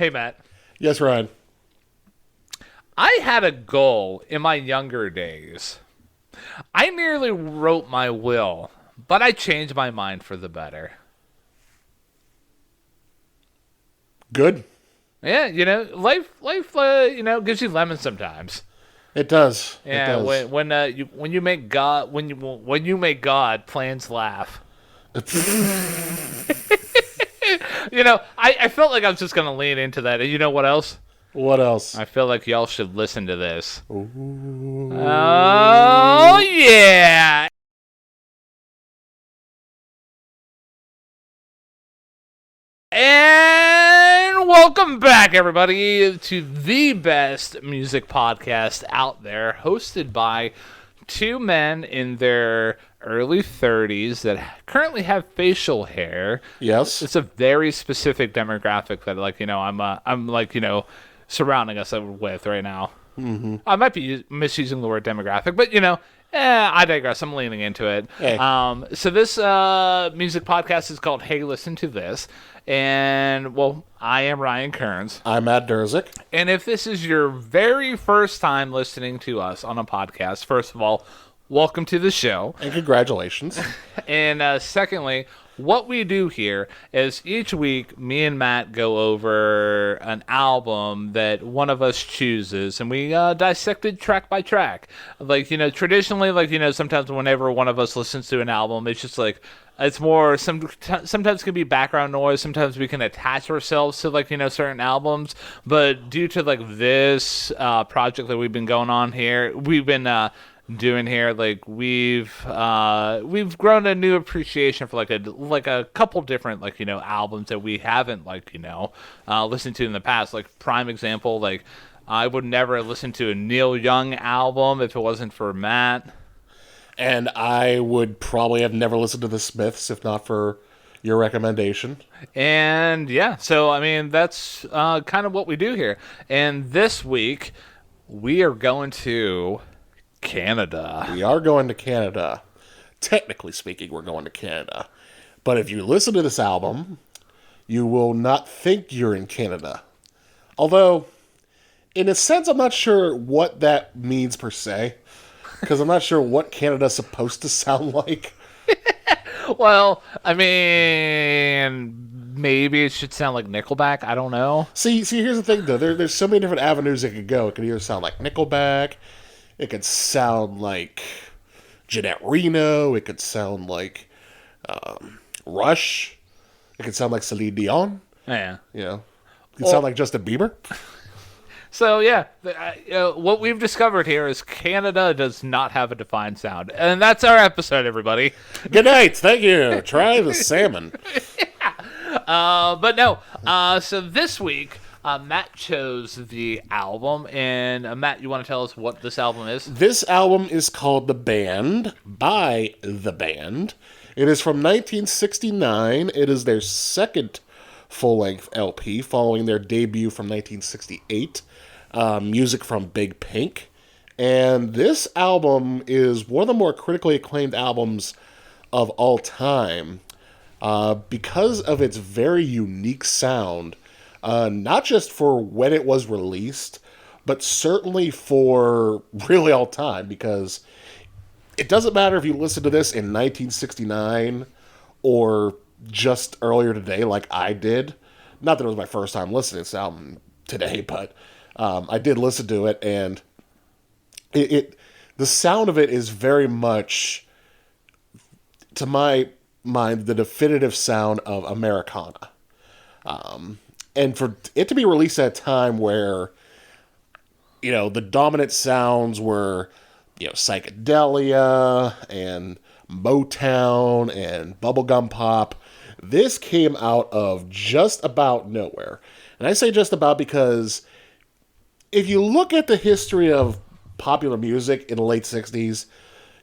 Hey, Matt. Yes, Ryan. I had a goal in my younger days. I nearly wrote my will, but I changed my mind for the better. Good. Yeah, life, gives you lemons sometimes. It does. It Yeah, does. when you make God when you make God, plans laugh. I felt like I was just gonna lean into that. And you know what else? What else? I feel like y'all should listen to this. Oh Ooh. yeah! And welcome back, everybody, to the best music podcast out there, hosted by two men in their early 30s that currently have facial hair. Yes. It's a very specific demographic that, I'm surrounding us with right now. Mm-hmm. I might be misusing the word demographic, but I digress. I'm leaning into it. Hey. So this music podcast is called "Hey, Listen to This," and well, I am Ryan Kearns. I'm Matt Durzik. And if this is your very first time listening to us on a podcast, first of all, welcome to the show. And congratulations. And secondly, what we do here is each week, me and Matt go over an album that one of us chooses, and we dissect it track by track. Traditionally, sometimes whenever one of us listens to an album, it's just like, it's more, sometimes it can be background noise, sometimes we can attach ourselves to, certain albums, but due to, this project that we've been going on here, we've been doing here, we've grown a new appreciation for a couple different albums that we haven't listened to in the past. Prime example, I would never listen to a Neil Young album if it wasn't for Matt. And I would probably have never listened to the Smiths if not for your recommendation. And yeah, so I mean that's kind of what we do here. And this week we are going to Canada. We are going to Canada. Technically speaking, we're going to Canada. But if you listen to this album, you will not think you're in Canada. Although, in a sense, I'm not sure what that means per se. Because I'm not sure what Canada's supposed to sound like. Well, I mean, maybe it should sound like Nickelback. I don't know. See, here's the thing, though. There's so many different avenues it could go. It could either sound like Nickelback. It could sound like Jeanette Reno. It could sound like Rush. It could sound like Celine Dion. Yeah. It could sound like Justin Bieber. So yeah, what we've discovered here is Canada does not have a defined sound, and that's our episode, everybody. Good night. Thank you. Try the salmon. But no. So this week, Matt chose the album, and Matt, you want to tell us what this album is? This album is called The Band by The Band. It is from 1969. It is their second full-length LP following their debut from 1968. Music from Big Pink. And this album is one of the more critically acclaimed albums of all time because of its very unique sound, not just for when it was released, but certainly for really all time, because it doesn't matter if you listen to this in 1969 or just earlier today like I did. Not that it was my first time listening to this album today, but I did listen to it, and the sound of it is very much, to my mind, the definitive sound of Americana. And for it to be released at a time where, the dominant sounds were, psychedelia and Motown and bubblegum pop, this came out of just about nowhere. And I say just about because if you look at the history of popular music in the late 60s,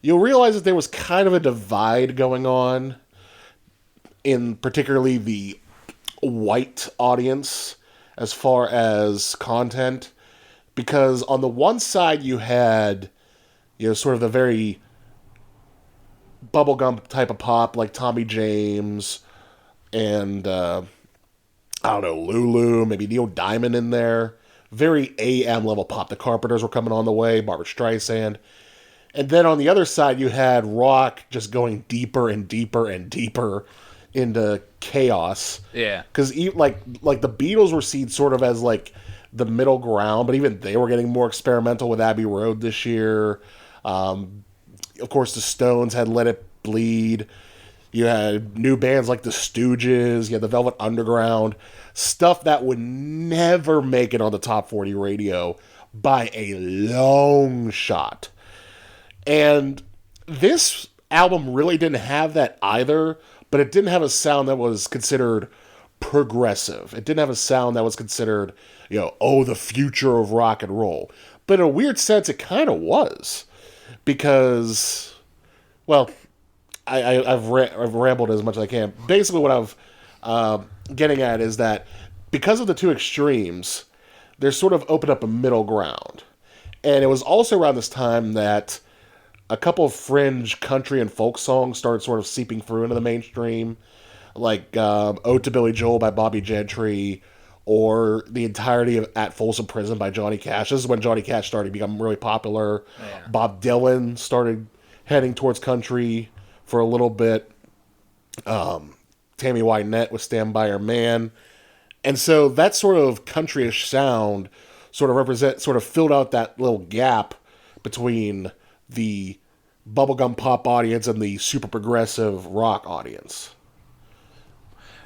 you'll realize that there was kind of a divide going on in particularly the white audience as far as content. Because on the one side you had, sort of the very bubblegum type of pop like Tommy James and I don't know, Lulu, maybe Neil Diamond in there. Very AM level pop. The Carpenters were coming on the way, Barbara Streisand. And then on the other side, you had rock just going deeper and deeper and deeper into chaos. Yeah. Because like the Beatles were seen sort of as like the middle ground, but even they were getting more experimental with Abbey Road this year. Of course, the Stones had Let It Bleed. You had new bands like the Stooges. You had the Velvet Underground. Stuff that would never make it on the top 40 radio by a long shot. And this album really didn't have that either, but it didn't have a sound that was considered progressive. It didn't have a sound that was considered, the future of rock and roll. But in a weird sense, it kind of was. Because, well, I've rambled as much as I can. Basically, what I'm getting at is that because of the two extremes, there's sort of opened up a middle ground. And it was also around this time that a couple of fringe country and folk songs started sort of seeping through into the mainstream, like Ode to Billy Joel by Bobby Gentry, or the entirety of At Folsom Prison by Johnny Cash. This is when Johnny Cash started to become really popular. Yeah. Bob Dylan started heading towards country for a little bit. Tammy Wynette with Stand By Your Man. And so that sort of countryish sound sort of filled out that little gap between the bubblegum pop audience and the super progressive rock audience.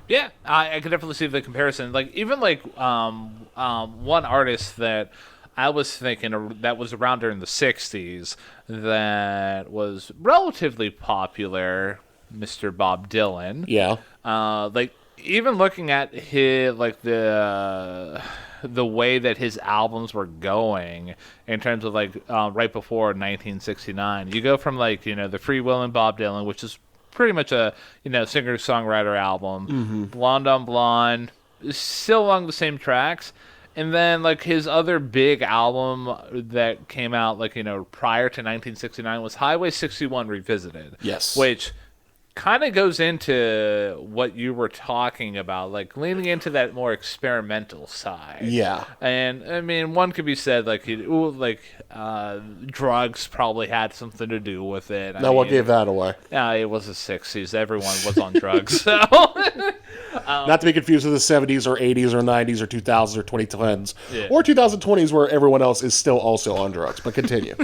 Yeah, I can definitely see the comparison. Like even like one artist that I was thinking that was around during the '60s that was relatively popular, Mr. Bob Dylan. Yeah. Like even looking at his like the way that his albums were going in terms of like right before 1969, you go from like the Free Will and Bob Dylan, which is pretty much a singer-songwriter album, Blonde on Blonde, still along the same tracks, and then like his other big album that came out like prior to 1969 was Highway 61 Revisited. Yes, which kind of goes into what you were talking about, like leaning into that more experimental side. Yeah. And I mean, one could be said like drugs probably had something to do with it. What gave that away? Yeah, it was the '60s. Everyone was on drugs. So not to be confused with the '70s or '80s or '90s or 2000s or 2010s or 2020s where everyone else is still also on drugs. But continue.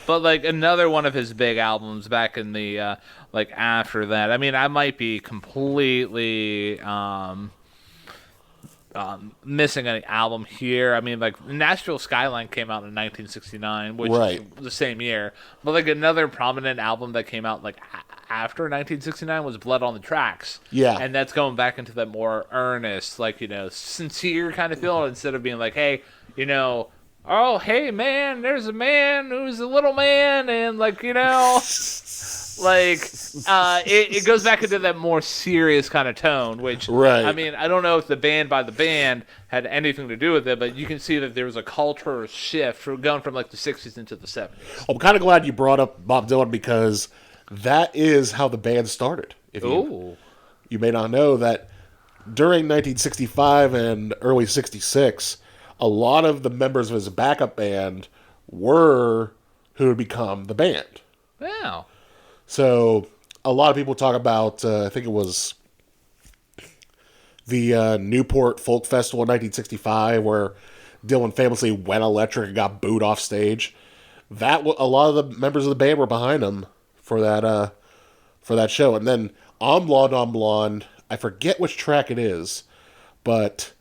But like another one of his big albums back in the like after that. I mean, I might be completely missing an album here. I mean, like Nashville Skyline came out in 1969, which is the same year. But like another prominent album that came out like after 1969 was Blood on the Tracks. Yeah. And that's going back into that more earnest, like, sincere kind of feel instead of being like, hey, oh, hey, man, there's a man who's a little man and like, like it goes back into that more serious kind of tone, which I mean, I don't know if the band by the band had anything to do with it, but you can see that there was a cultural shift going from like the 60s into the 70s. I'm kind of glad you brought up Bob Dylan because that is how the band started. You may not know that during 1965 and early 66, a lot of the members of his backup band were who would become the band. Wow. So a lot of people talk about, I think it was the Newport Folk Festival in 1965, where Dylan famously went electric and got booed off stage. A lot of the members of the band were behind him for that show. And then on Blonde, I forget which track it is, but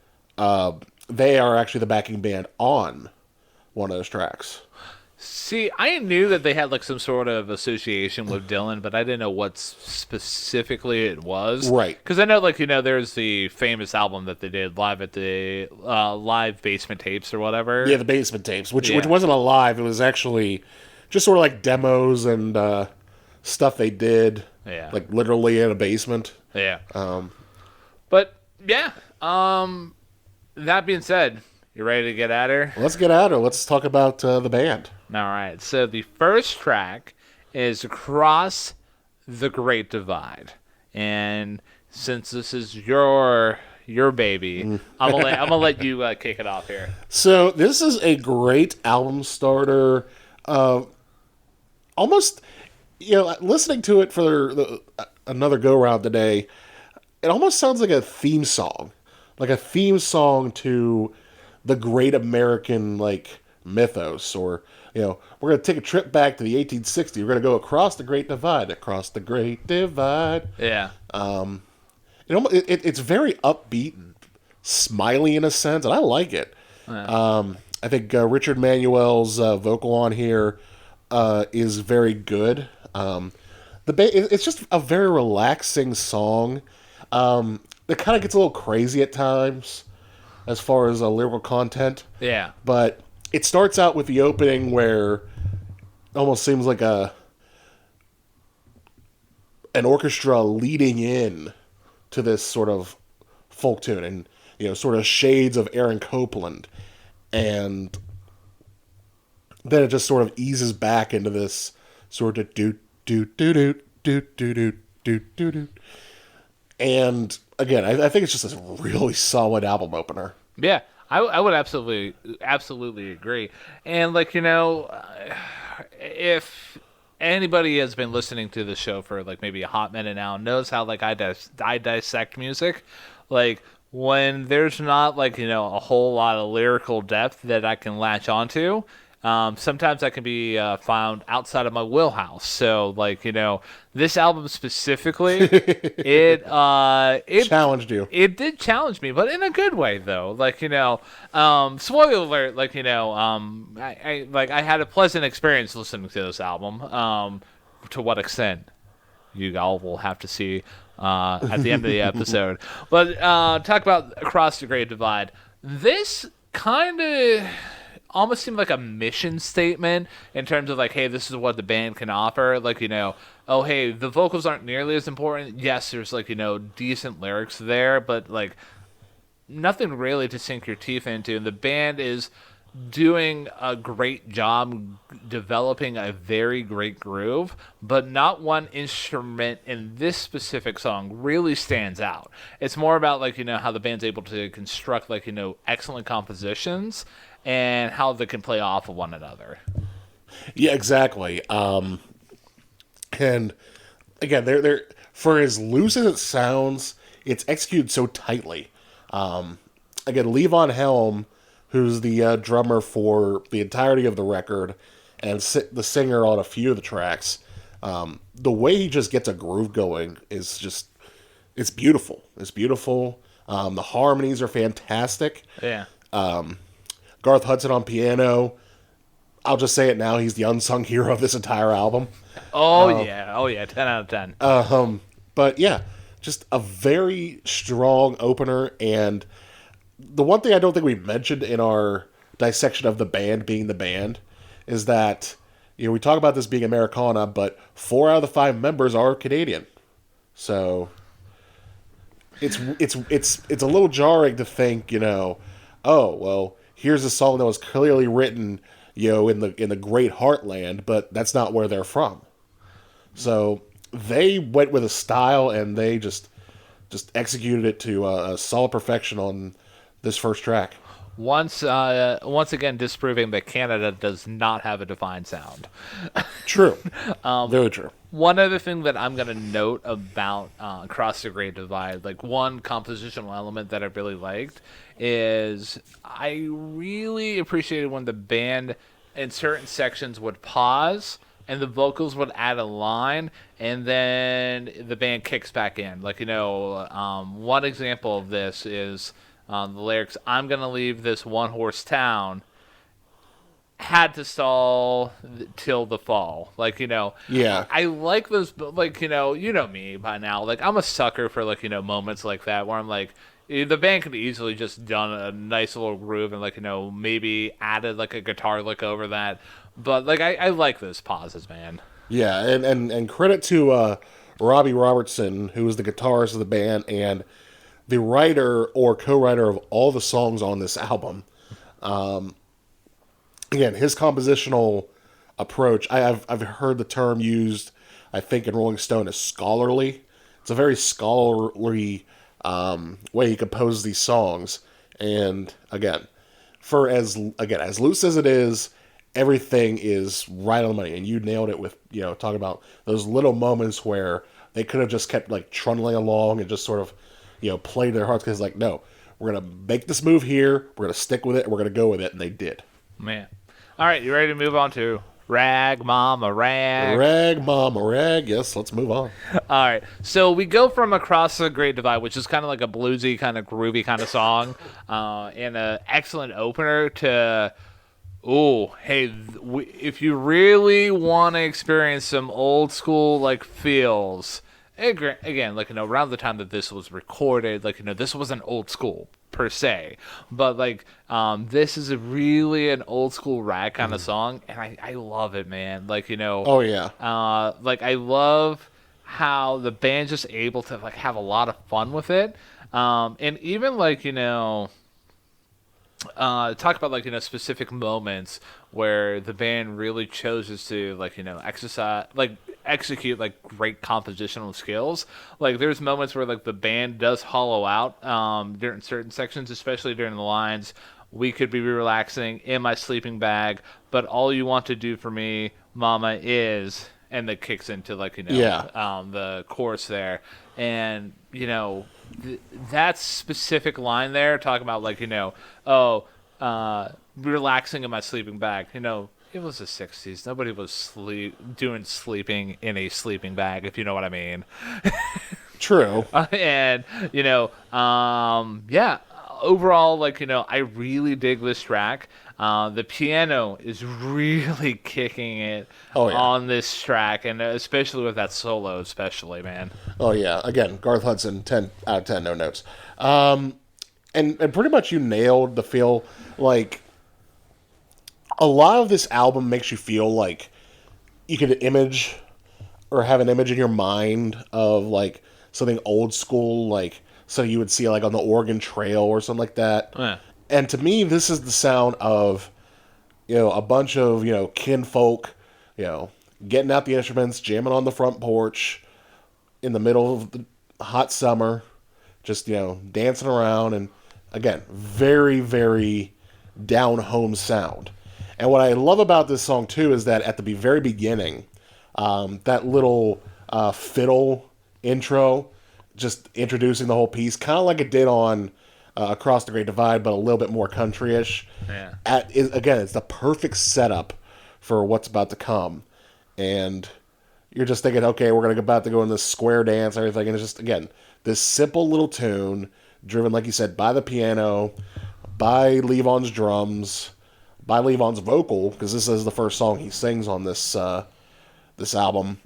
they are actually the backing band on one of those tracks. See, I knew that they had like some sort of association with Dylan, but I didn't know what specifically it was. Right. Because I know, like, there's the famous album that they did live at the live basement tapes or whatever. Yeah, the basement tapes, which wasn't a live. It was actually just sort of like demos and stuff they did. Yeah. Like literally in a basement. Yeah. But yeah. That being said, you ready to get at her? Let's get at her. Let's talk about the band. All right. So the first track is Across the Great Divide. And since this is your your baby. I'm gonna let you kick it off here. So this is a great album starter. Almost, listening to it for another go round today, it almost sounds like a theme song, to the great American mythos, or we're gonna take a trip back to the 1860s. We're gonna go across the Great Divide, Yeah. It's very upbeat and smiley in a sense, and I like it. Yeah. I think Richard Manuel's vocal on here is very good. It's just a very relaxing song. It kind of gets a little crazy at times as far as lyrical content. Yeah. But it starts out with the opening where it almost seems like an orchestra leading in to this sort of folk tune, and sort of shades of Aaron Copland, and then it just sort of eases back into this sort of do do do do do do do do do do. And again, I think it's just a really solid album opener. Yeah, I would absolutely agree. And if anybody has been listening to the show for maybe a hot minute now, knows how I dissect music. When there's not a whole lot of lyrical depth that I can latch onto. Sometimes I can be found outside of my wheelhouse. So, this album specifically, it Challenged you. It did challenge me, but in a good way, though. Spoiler alert. I had a pleasant experience listening to this album. To what extent, you all will have to see at the end of the episode. But talk about Across the Great Divide. This kind of almost seemed like a mission statement in terms of hey, this is what the band can offer. Oh, hey, the vocals aren't nearly as important. Yes, there's decent lyrics there, but nothing really to sink your teeth into. And the band is doing a great job developing a very great groove, but not one instrument in this specific song really stands out. It's more about how the band's able to construct excellent compositions and how they can play off of one another. Yeah, exactly. And again, they're for as loose as it sounds, it's executed so tightly. Again, Levon Helm, who's the drummer for the entirety of the record and the singer on a few of the tracks, the way he just gets a groove going is just, it's beautiful. It's beautiful. The harmonies are fantastic. Yeah. Garth Hudson on piano. I'll just say it now. He's the unsung hero of this entire album. Yeah. 10 out of 10. But yeah, just a very strong opener. And the one thing I don't think we mentioned in our dissection of the band being the band is that, we talk about this being Americana, but 4 out of the 5 members are Canadian. So it's a little jarring to think, oh, well, here's a song that was clearly written, in the great heartland, but that's not where they're from. So they went with a style, and they just executed it to a solid perfection on this first track. Once again, disproving that Canada does not have a defined sound. True. Very true. One other thing that I'm going to note about Across the Great Divide, one compositional element that I really liked, is I really appreciated when the band in certain sections would pause and the vocals would add a line, and then the band kicks back in. One example of this is the lyrics, "I'm going to leave this one-horse town," had to stall till the fall. Yeah. I like those, you know me by now. I'm a sucker for, moments like that where I'm the band could easily just done a nice little groove and, maybe added, a guitar lick over that. But, I like those pauses, man. Yeah, and credit to Robbie Robertson, who is the guitarist of the band and the writer or co-writer of all the songs on this album. Again, his compositional approach, I've heard the term used, I think, in Rolling Stone as scholarly. It's a very scholarly way he composes these songs. And again, as loose as it is, everything is right on the money. And you nailed it with, talking about those little moments where they could have just kept like trundling along and just sort of, play their hearts, because like, no, we're going to make this move here, we're going to stick with it, and we're going to go with it, and they did. Man. All right, you ready to move on to Rag Mama Rag? Rag Mama Rag, yes, let's move on. All right, so we go from Across the Great Divide, which is kind of like a bluesy, kind of groovy kind of song, and an excellent opener to... Oh, hey, if you really want to experience some old school, like, feels, again, like, around the time that this was recorded, like, this wasn't old school, per se, but, like, this is really an old school rag kind of song, and I love it, man. Like, Oh, yeah. like, I love how the band's just able to, like, have a lot of fun with it, and even, like, talk about, like, specific moments where the band really chooses to, like, execute like great compositional skills. Like, there's moments where, like, the band does hollow out during certain sections, especially during the lines, "We could be relaxing in my sleeping bag, but all you want to do for me, mama, is," and that kicks into, like, the chorus there. And that specific line there, talking about, like, relaxing in my sleeping bag. It was the 60s. Nobody was sleeping in a sleeping bag, if you know what I mean. True. And, yeah, overall, like, I really dig this track. The piano is really kicking it on this track, and especially with that solo, especially, man. Oh, yeah. Again, Garth Hudson, 10 out of 10, no notes. And pretty much you nailed the feel. Like, a lot of this album makes you feel like you could image or have an image in your mind of, like, something old school, like, so you would see, like, on the Oregon Trail or something like that. Yeah. And to me, this is the sound of, a bunch of, kinfolk, getting out the instruments, jamming on the front porch in the middle of the hot summer, just, dancing around. And again, very, very down-home sound. And what I love about this song, too, is that at the very beginning, that little fiddle intro, just introducing the whole piece, kind of like it did on Across the Great Divide, but a little bit more country-ish. Yeah. Again, it's the perfect setup for what's about to come. And you're just thinking, okay, we're about to go in this square dance and everything. And it's just, again, this simple little tune, driven, like you said, by the piano, by Levon's drums, by Levon's vocal, because this is the first song he sings on this album.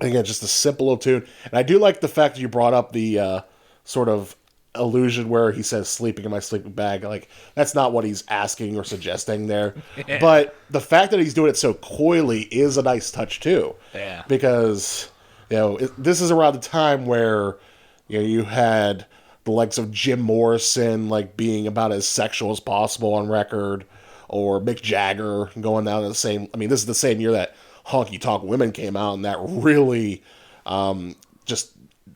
And again, just a simple little tune. And I do like the fact that you brought up the sort of allusion where he says sleeping in my sleeping bag. Like, that's not what he's asking or suggesting there. Yeah. But the fact that he's doing it so coyly is a nice touch, too. Yeah. Because, this is around the time where, you had the likes of Jim Morrison, like, being about as sexual as possible on record, or Mick Jagger going down to the same... I mean, this is the same year that Honky Tonk Women came out, and that really just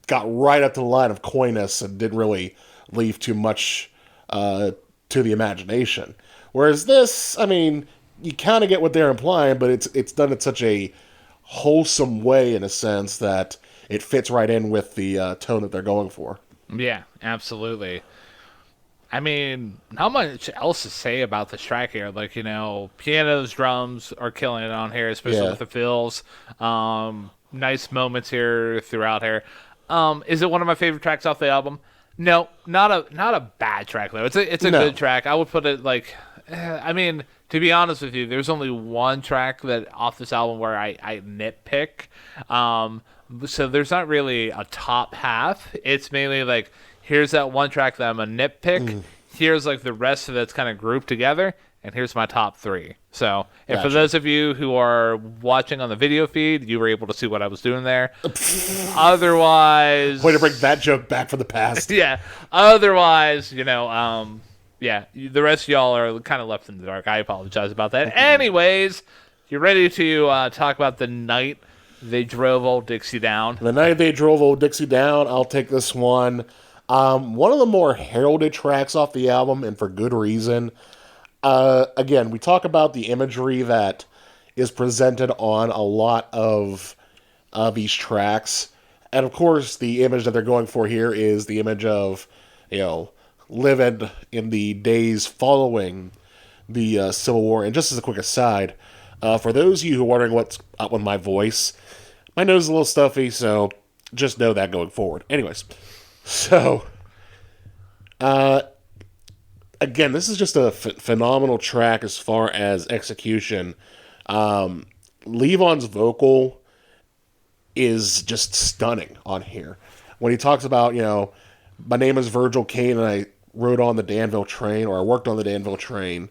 got right up to the line of coyness and didn't really leave too much to the imagination. Whereas this, I mean, you kind of get what they're implying, but it's done in such a wholesome way, in a sense, that it fits right in with the tone that they're going for. Yeah, absolutely. I mean, not much else to say about this track here. Like, pianos, drums are killing it on here, especially with the fills. Nice moments here throughout here. Is it one of my favorite tracks off the album? No, not a bad track though. It's a good track. I would put it like, I mean, to be honest with you, there's only one track that off this album where I nitpick. So there's not really a top half. It's mainly like, here's that one track that I'm a nitpick. Here's like the rest of it's kind of grouped together, and here's my top 3. So, and for those of you who are watching on the video feed, you were able to see what I was doing there. Otherwise, way to bring that joke back from the past. Yeah. Otherwise, the rest of y'all are kind of left in the dark. I apologize about that. Anyways, you ready to talk about the night they drove old Dixie down. The night they drove old Dixie down, I'll take this one. One of the more heralded tracks off the album, and for good reason. Again, we talk about the imagery that is presented on a lot of these tracks. And of course, the image that they're going for here is the image of, living in the days following the Civil War. And just as a quick aside, for those of you who are wondering what's up with my voice, my nose is a little stuffy, so just know that going forward. Anyways, so, again, this is just a phenomenal track as far as execution. Levon's vocal is just stunning on here. When he talks about, my name is Virgil Kane and I rode on the Danville train, or I worked on the Danville train,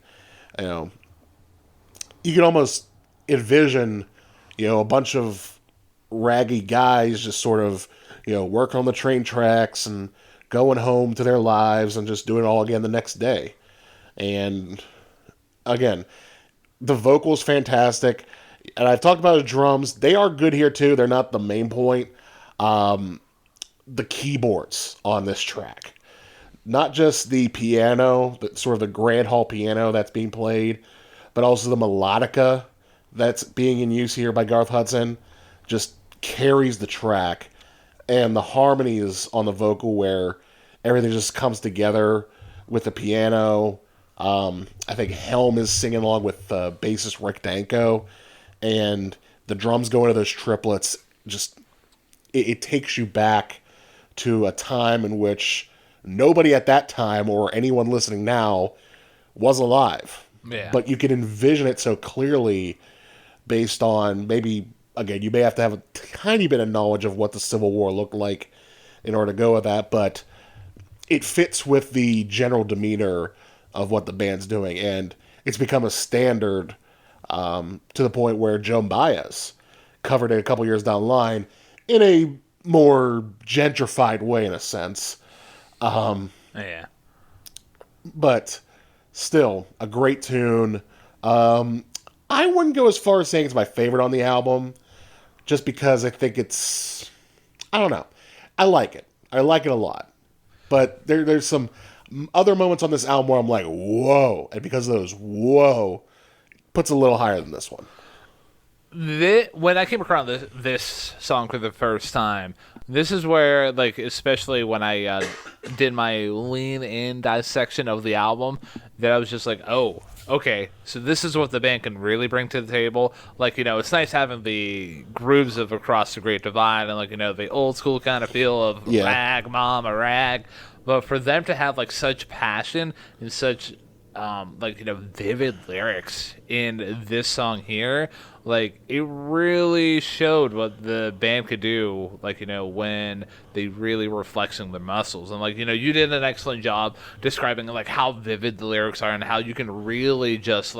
you can almost envision, a bunch of raggy guys just sort of, working on the train tracks and going home to their lives and just doing it all again the next day. And again, the vocal's fantastic. And I've talked about the drums. They are good here too. They're not the main point. The keyboards on this track. Not just the piano, but sort of the grand hall piano that's being played, but also the melodica that's being in use here by Garth Hudson just carries the track. And the harmonies on the vocal where everything just comes together with the piano. I think Helm is singing along with bassist Rick Danko. And the drums go into those triplets. Just, it takes you back to a time in which nobody at that time or anyone listening now was alive. Yeah. But you can envision it so clearly based on maybe, again, you may have to have a tiny bit of knowledge of what the Civil War looked like in order to go with that, but it fits with the general demeanor of what the band's doing, and it's become a standard to the point where Joan Baez covered it a couple years down the line in a more gentrified way, in a sense. Yeah. But still, a great tune. I wouldn't go as far as saying it's my favorite on the album, just because I think it's, I don't know. I like it. I like it a lot. But there's some other moments on this album where I'm like, whoa. And because of those, whoa, puts a little higher than this one. When I came across this song for the first time, this is where, especially when I did my lean-in dissection of the album, that I was just like, oh, okay, so this is what the band can really bring to the table. It's nice having the grooves of Across the Great Divide and, the old-school kind of feel of rag, mama, rag. But for them to have, such passion and such, vivid lyrics in this song here, it really showed what the band could do, when they really were flexing their muscles. And, you did an excellent job describing, how vivid the lyrics are and how you can really just,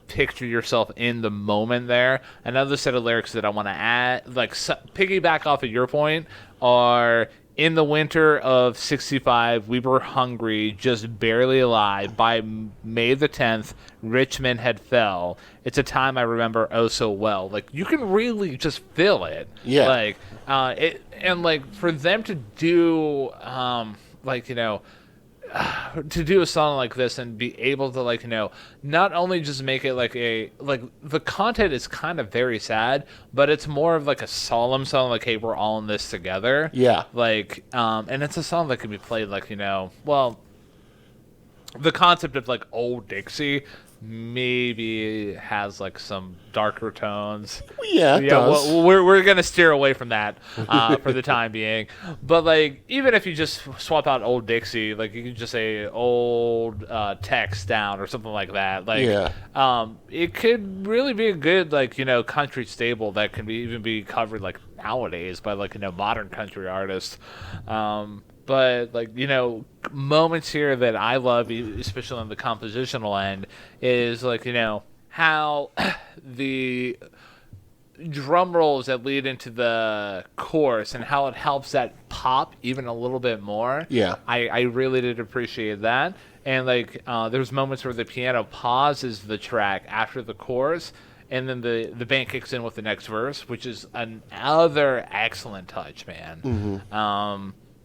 picture yourself in the moment there. Another set of lyrics that I want to add, piggyback off of your point, are... In the winter of 65, we were hungry, just barely alive. By May the 10th, Richmond had fell. It's a time I remember oh so well. You can really just feel it. Yeah. For them to do, to do a song like this and be able to not only just make it the content is kind of very sad, but it's more of a solemn song, hey, we're all in this together. Yeah. And it's a song that can be played the concept of old Dixie maybe has some darker tones. Yeah, it does. Well, we're gonna steer away from that for the time being. But even if you just swap out old Dixie, you could just say old Tex down or something like that. It could really be a good country staple that can even be covered nowadays by modern country artists. But, moments here that I love, especially on the compositional end, is, how the drum rolls that lead into the chorus and how it helps that pop even a little bit more. Yeah. I really did appreciate that. And, there's moments where the piano pauses the track after the chorus, and then the band kicks in with the next verse, which is another excellent touch, man.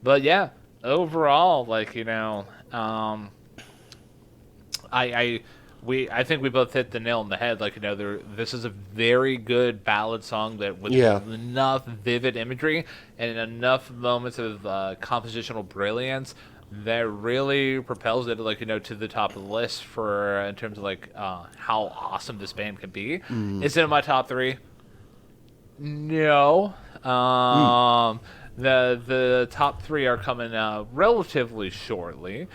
But yeah, overall, like I think we both hit the nail on the head. Like this is a very good ballad song that with enough vivid imagery and enough moments of compositional brilliance that really propels it, like to the top of the list for in terms of like how awesome this band can be. Is it in my top three? No. The top three are coming relatively shortly,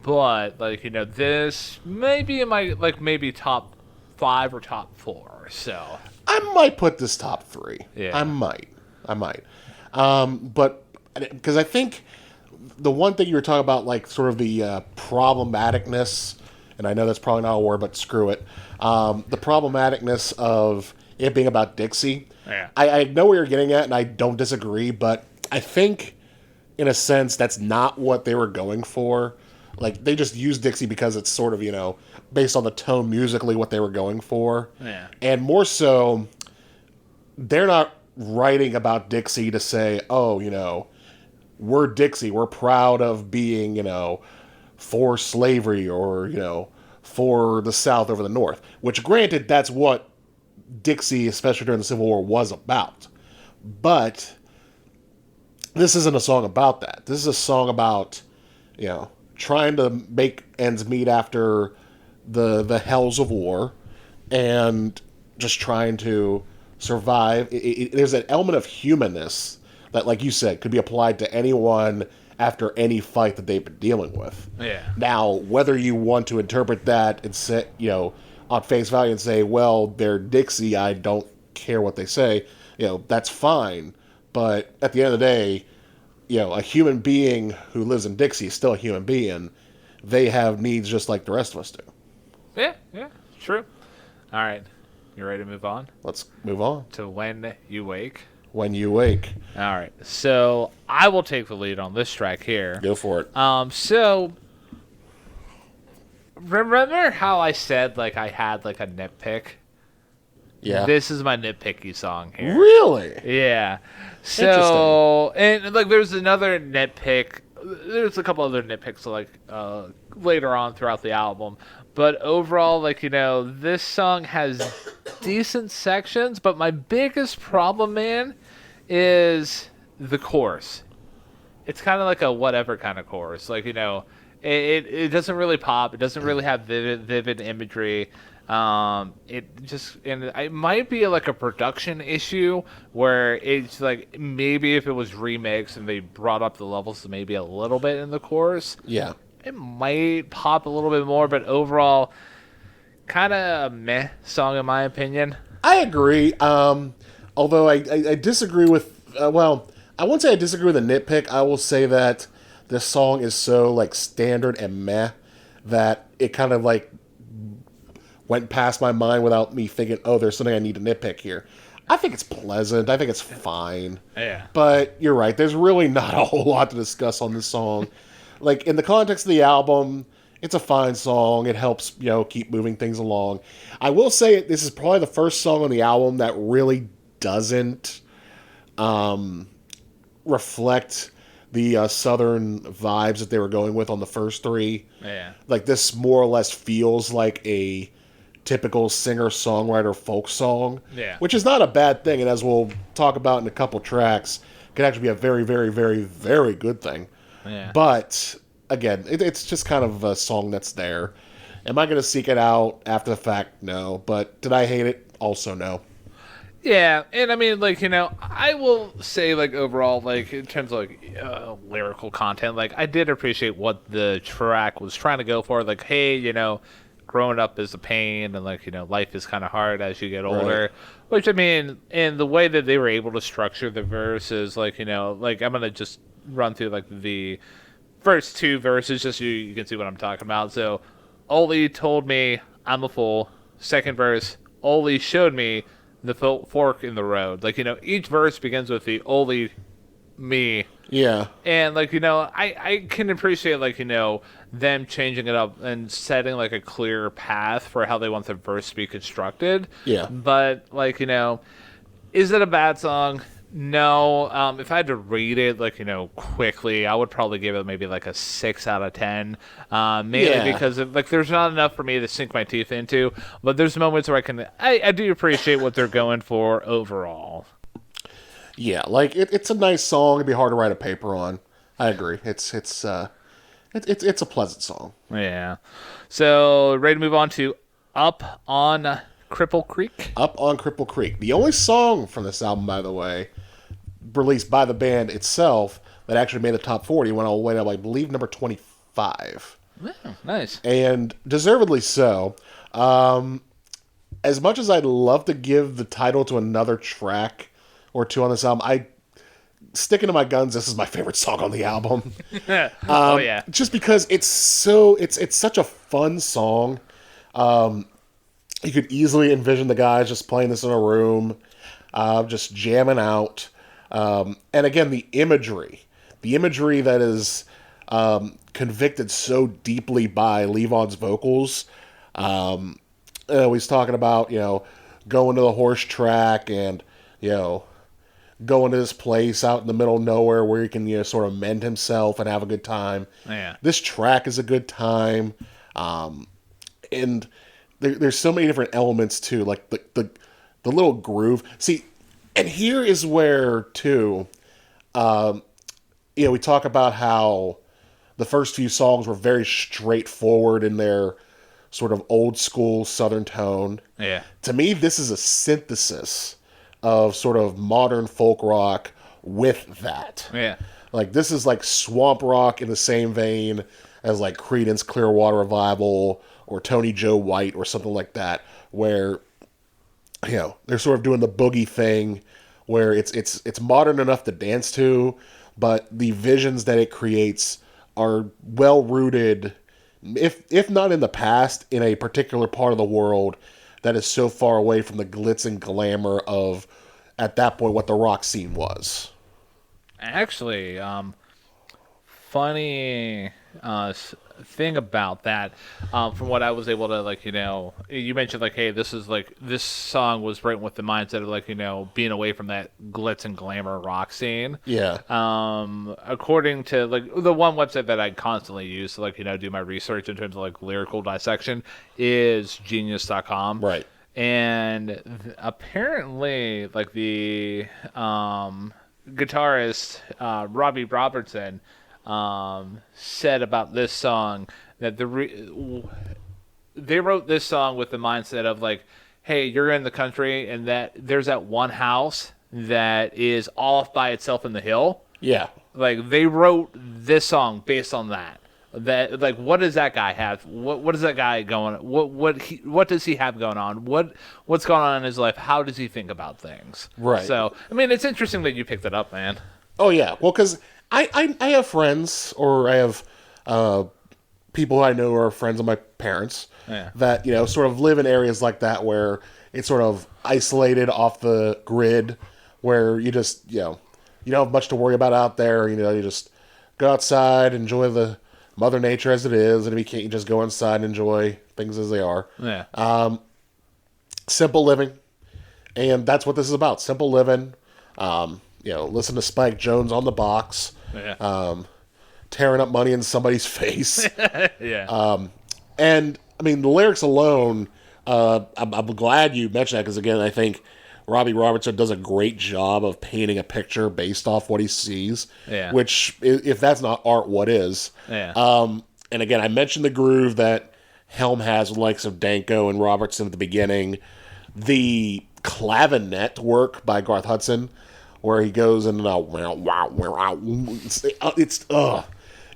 but like this may be in my maybe top 5 or top 4. So I might put this top 3. Yeah. I might. But because I think the one thing you were talking about, like sort of the problematicness, and I know that's probably not a word, but screw it. The problematicness of it being about Dixie. Yeah. I know where you're getting at, and I don't disagree, but I think, in a sense, that's not what they were going for. Like, they just used Dixie because it's sort of, based on the tone musically what they were going for. Yeah. And more so, they're not writing about Dixie to say, oh, we're Dixie, we're proud of being, for slavery or, for the South over the North. Which, granted, that's what Dixie, especially during the Civil War, was about. But this isn't a song about that. This is a song about, trying to make ends meet after the hells of war and just trying to survive. There's an element of humanness that, like you said, could be applied to anyone after any fight that they've been dealing with. Yeah. Now, whether you want to interpret that and say, on face value and say, well, they're Dixie, I don't care what they say, that's fine. But at the end of the day, a human being who lives in Dixie is still a human being. They have needs just like the rest of us do. Yeah, true. All right. You ready to move on? Let's move on. To When You Wake. When You Wake. All right. So I will take the lead on this track here. Go for it. So remember how I said like I had like a nitpick? Yeah. This is my nitpicky song here. Really? Yeah. So, and like there's another nitpick. There's a couple other nitpicks like later on throughout the album. But overall, like, this song has decent sections. But my biggest problem, man, is the chorus. It's kind of like a whatever kind of chorus. Like, it doesn't really pop. It doesn't really have vivid imagery. It might be like a production issue where it's like maybe if it was remixed and they brought up the levels maybe a little bit in the chorus, it might pop a little bit more. But overall, kind of a meh song in my opinion. I agree. Although I disagree with I won't say I disagree with a nitpick. I will say that this song is so like standard and meh that it kind of like went past my mind without me thinking, oh, there's something I need to nitpick here. I think it's pleasant. I think it's fine. Yeah. But you're right. There's really not a whole lot to discuss on this song. Like, in the context of the album, it's a fine song. It helps, keep moving things along. I will say this is probably the first song on the album that really doesn't reflect the Southern vibes that they were going with on the first 3. Yeah. Like, this more or less feels like a typical singer-songwriter folk song. Yeah. Which is not a bad thing, and as we'll talk about in a couple tracks, can actually be a very, very, very, very good thing. Yeah. But, again, it's just kind of a song that's there. Am I going to seek it out after the fact? No. But did I hate it? Also no. Yeah, and I mean, like, I will say, like, overall, like, in terms of, like, lyrical content, like, I did appreciate what the track was trying to go for. Like, hey, growing up is a pain, and, like, life is kind of hard as you get older. Right. Which, I mean, in the way that they were able to structure the verses, like, like, I'm going to just run through, like, the first 2 verses just so you can see what I'm talking about. So, Oli told me I'm a fool. Second verse, Oli showed me the fork in the road. Like, each verse begins with the Oli, me, Yeah. And, like, I can appreciate, like, them changing it up and setting, like, a clear path for how they want the verse to be constructed. Yeah. But, like, is it a bad song? No. If I had to rate it, like, quickly, I would probably give it maybe, like, a 6 out of 10. Mainly Yeah. because, like, there's not enough for me to sink my teeth into. But there's moments where I do appreciate what they're going for overall. Yeah, like it's a nice song. It'd be hard to write a paper on. I agree. It's a pleasant song. Yeah. So, ready to move on to Up on Cripple Creek? Up on Cripple Creek, the only song from this album, by the way, released by the band itself that actually made the top 40, went all the way to, I believe, number 25. Oh, nice. And deservedly so. As much as I'd love to give the title to another track or two on this album, sticking to my guns, this is my favorite song on the album. Oh, yeah. Just because it's such a fun song. You could easily envision the guys just playing this in a room, just jamming out. And again, the imagery that is convicted so deeply by Levon's vocals. He's talking about, going to the horse track and, going to this place out in the middle of nowhere where he can, sort of mend himself and have a good time. Yeah. This track is a good time. And there's so many different elements too, like the little groove. See, and here is where too, we talk about how the first few songs were very straightforward in their sort of old school Southern tone. Yeah. To me, this is a synthesis of sort of modern folk rock with that. Yeah. Like, this is like swamp rock in the same vein as like Creedence Clearwater Revival or Tony Joe White or something like that, where, they're sort of doing the boogie thing where it's modern enough to dance to, but the visions that it creates are well rooted, if not in the past, in a particular part of the world that is so far away from the glitz and glamour of, at that point, what the rock scene was. Actually, funny thing about that, from what I was able to, you mentioned, hey, this song was written with the mindset of, being away from that glitz and glamour rock scene. Yeah. According to, the one website that I constantly use to, do my research in terms of, lyrical dissection is genius.com. Right. And apparently, the guitarist Robbie Robertson said about this song that they wrote this song with the mindset of hey, you're in the country and that there's that one house that is off by itself in the hill. Yeah. They wrote this song based on that. That what does that guy have? What is that guy going? What does he have going on? What's going on in his life? How does he think about things? Right. So I mean, it's interesting that you picked it up, man. Oh yeah. Well, because I have friends, or I have people I know who are friends of my parents that sort of live in areas like that where it's sort of isolated off the grid, where you just you don't have much to worry about out there. You just go outside, enjoy the Mother Nature as it is, and if you can't, you just go inside and enjoy things as they are. Yeah. Simple living, and that's what this is about. Simple living. Listen to Spike Jones on the box. Yeah. Tearing up money in somebody's face. Yeah. And I mean, the lyrics alone. I'm glad you mentioned that, because again, I think Robbie Robertson does a great job of painting a picture based off what he sees. Yeah. Which, if that's not art, what is? Yeah. And again, I mentioned the groove that Helm has with likes of Danko and Robertson at the beginning. The clavinet work by Garth Hudson, where he goes and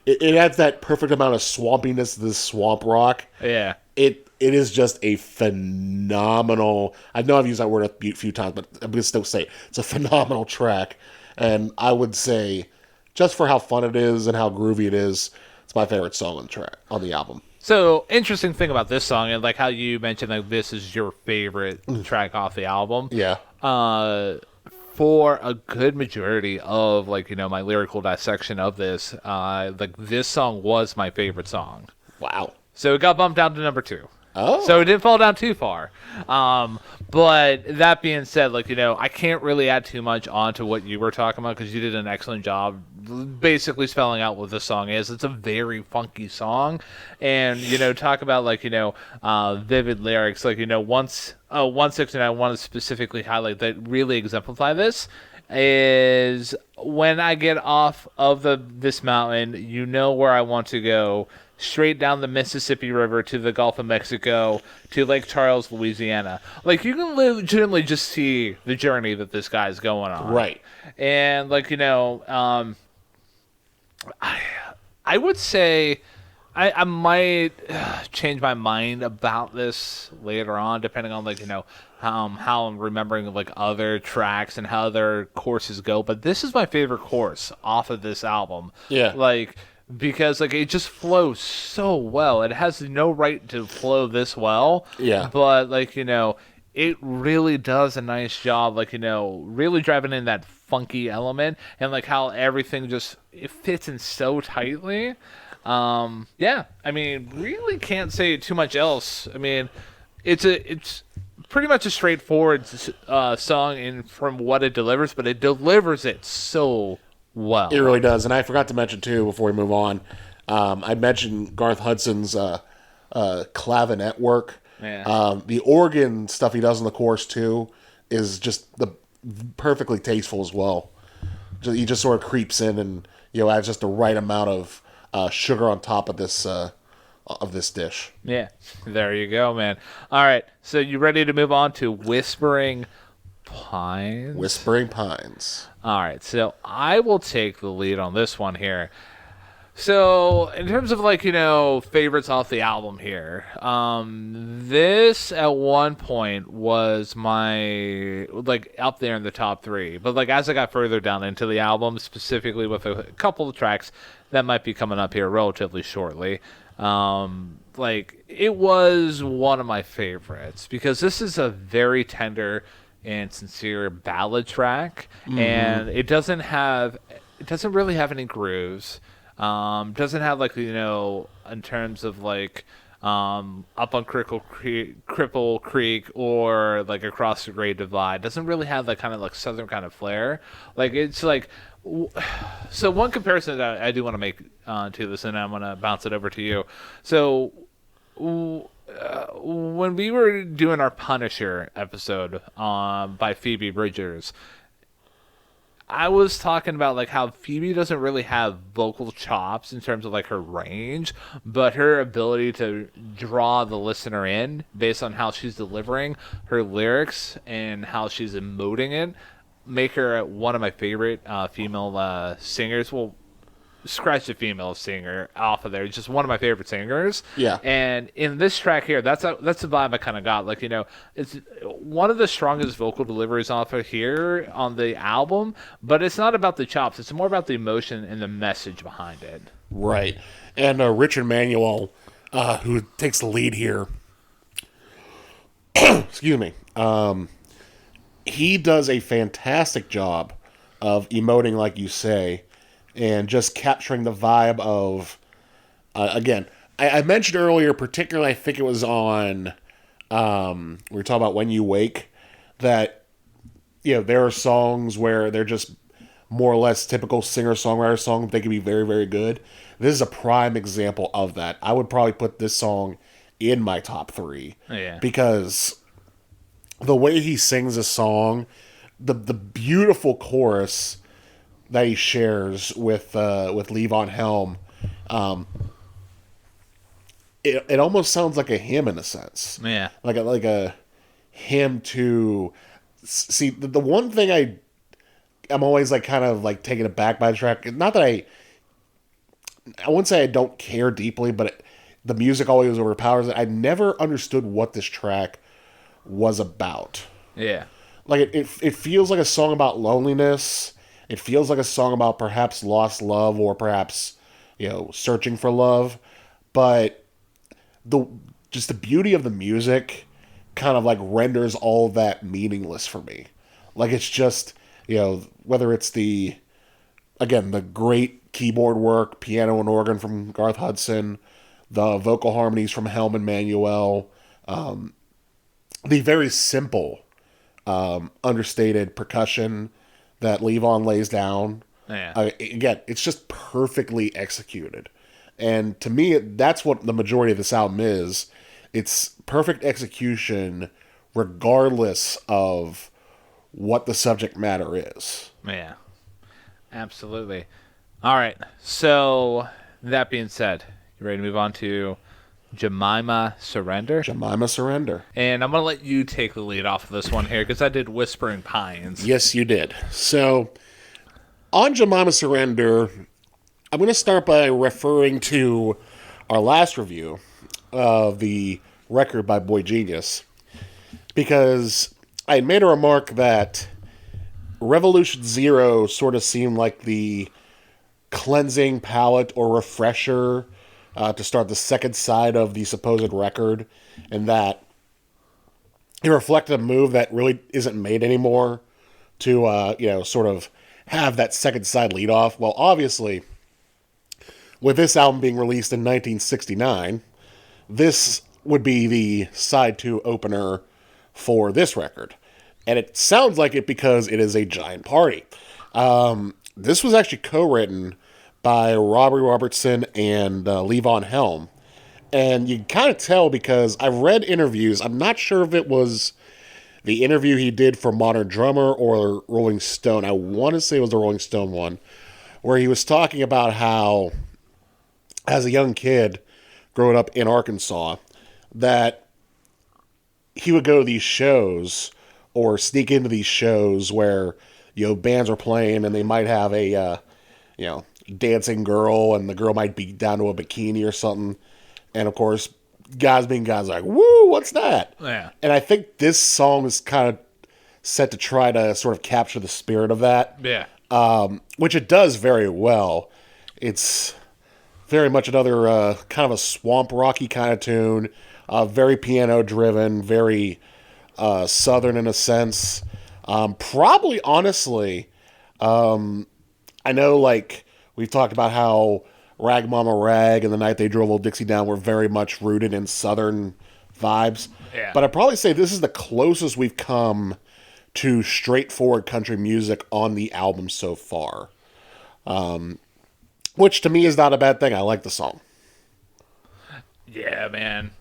it adds that perfect amount of swampiness to this swamp rock. Yeah. It is just a phenomenal. I know I've used that word a few times, but I'm going to still say it. It's a phenomenal track. And I would say, just for how fun it is and how groovy it is, it's my favorite song on the album. So, interesting thing about this song, and how you mentioned this is your favorite track off the album. Yeah. for a good majority of like my lyrical dissection of this, like this song was my favorite song. Wow. So it got bumped down to number 2. Oh. So it didn't fall down too far. But that being said, like, I can't really add too much onto what you were talking about because you did an excellent job basically spelling out what the song is. It's a very funky song. And, talk about, like, vivid lyrics. Like, 169, I want to specifically highlight that really exemplify this is when I get off of this mountain, where I want to go. Straight down the Mississippi River to the Gulf of Mexico to Lake Charles, Louisiana. Like, you can legitimately just see the journey that this guy's going on. Right. And, like, I would say I might change my mind about this later on, depending on, like, how I'm remembering, like, other tracks and how other courses go. But this is my favorite course off of this album. Yeah. Like, because like it just flows so well. It has no right to flow this well. Yeah. But like, it really does a nice job, like, really driving in that funky element and like how everything just it fits in so tightly. Yeah. I mean, really can't say too much else. I mean, it's pretty much a straightforward song in from what it delivers, but it delivers it so well. It really does. And I forgot to mention, too, before we move on, I mentioned Garth Hudson's clavinet work. Yeah. The organ stuff he does in the chorus, too, is just perfectly tasteful as well. He just sort of creeps in and, adds just the right amount of sugar on top of this dish. Yeah. There you go, man. All right. So you ready to move on to Whispering Pines? Whispering Pines. All right, so I will take the lead on this one here. So, in terms of like favorites off the album here, this at one point was my like up there in the top 3. But like as I got further down into the album, specifically with a couple of tracks that might be coming up here relatively shortly, like it was one of my favorites because this is a very tender and sincere ballad track, and it doesn't really have any grooves. Doesn't have like in terms of like up on Cripple Creek or like across the Great Divide. Doesn't really have that kind of like southern kind of flair. Like it's like so one comparison that I do want to make to this, and I'm gonna bounce it over to you. So. When we were doing our Punisher episode by Phoebe Bridgers, I was talking about like how Phoebe doesn't really have vocal chops in terms of like her range, but her ability to draw the listener in based on how she's delivering her lyrics and how she's emoting it make her one of my favorite female singers. Well, scratch the female singer off of there. It's just one of my favorite singers. Yeah. And in this track here, that's the vibe I kind of got. Like, it's one of the strongest vocal deliveries off of here on the album, but it's not about the chops. It's more about the emotion and the message behind it. Right. And Richard Manuel, who takes the lead here, excuse me, he does a fantastic job of emoting, like you say, and just capturing the vibe of, again, I mentioned earlier, particularly I think it was on, we were talking about When You Wake, that, there are songs where they're just more or less typical singer-songwriter songs. They can be very, very good. This is a prime example of that. I would probably put this song in my top 3. Yeah. Because the way he sings a song, the beautiful chorus that he shares with Levon Helm, it almost sounds like a hymn in a sense. Yeah. Like a hymn to see the one thing I'm always like kind of like taken aback by the track. Not that I wouldn't say I don't care deeply, but the music always overpowers it. I never understood what this track was about. Yeah. Like it feels like a song about loneliness. It feels like a song about perhaps lost love or perhaps, searching for love. But just the beauty of the music kind of like renders all that meaningless for me. Like it's just, whether it's the great keyboard work, piano and organ from Garth Hudson, the vocal harmonies from Helm and Manuel, the very simple, understated percussion that Levon lays down. Yeah. Again, it's just perfectly executed. And to me, that's what the majority of this album is. It's perfect execution regardless of what the subject matter is. Yeah. Absolutely. All right. So, that being said, you ready to move on to Jemima Surrender? Jemima Surrender. And I'm going to let you take the lead off of this one here because I did Whispering Pines. Yes, you did. So, on Jemima Surrender, I'm going to start by referring to our last review of the record by Boy Genius, because I had made a remark that Revolution Zero sort of seemed like the cleansing palette or refresher to start the second side of the supposed record, and that it reflected a move that really isn't made anymore to, sort of have that second side lead off. Well, obviously, with this album being released in 1969, this would be the side 2 opener for this record. And it sounds like it because it is a giant party. This was actually co-written by Robbie Robertson and Levon Helm. And you can kind of tell because I've read interviews. I'm not sure if it was the interview he did for Modern Drummer or Rolling Stone. I want to say it was the Rolling Stone one, where he was talking about how, as a young kid growing up in Arkansas, that he would go to these shows or sneak into these shows where, bands are playing and they might have a, dancing girl and the girl might be down to a bikini or something. And of course, guys being guys like, woo, what's that? Yeah. And I think this song is kind of set to try to sort of capture the spirit of that. Yeah. Which it does very well. It's very much another kind of a swamp rocky kind of tune. Very piano driven, very southern in a sense. Probably, honestly, I know, like, we've talked about how Rag Mama Rag and The Night They Drove Old Dixie Down were very much rooted in southern vibes. Yeah. But I'd probably say this is the closest we've come to straightforward country music on the album so far. Which to me is not a bad thing. I like the song. Yeah, man.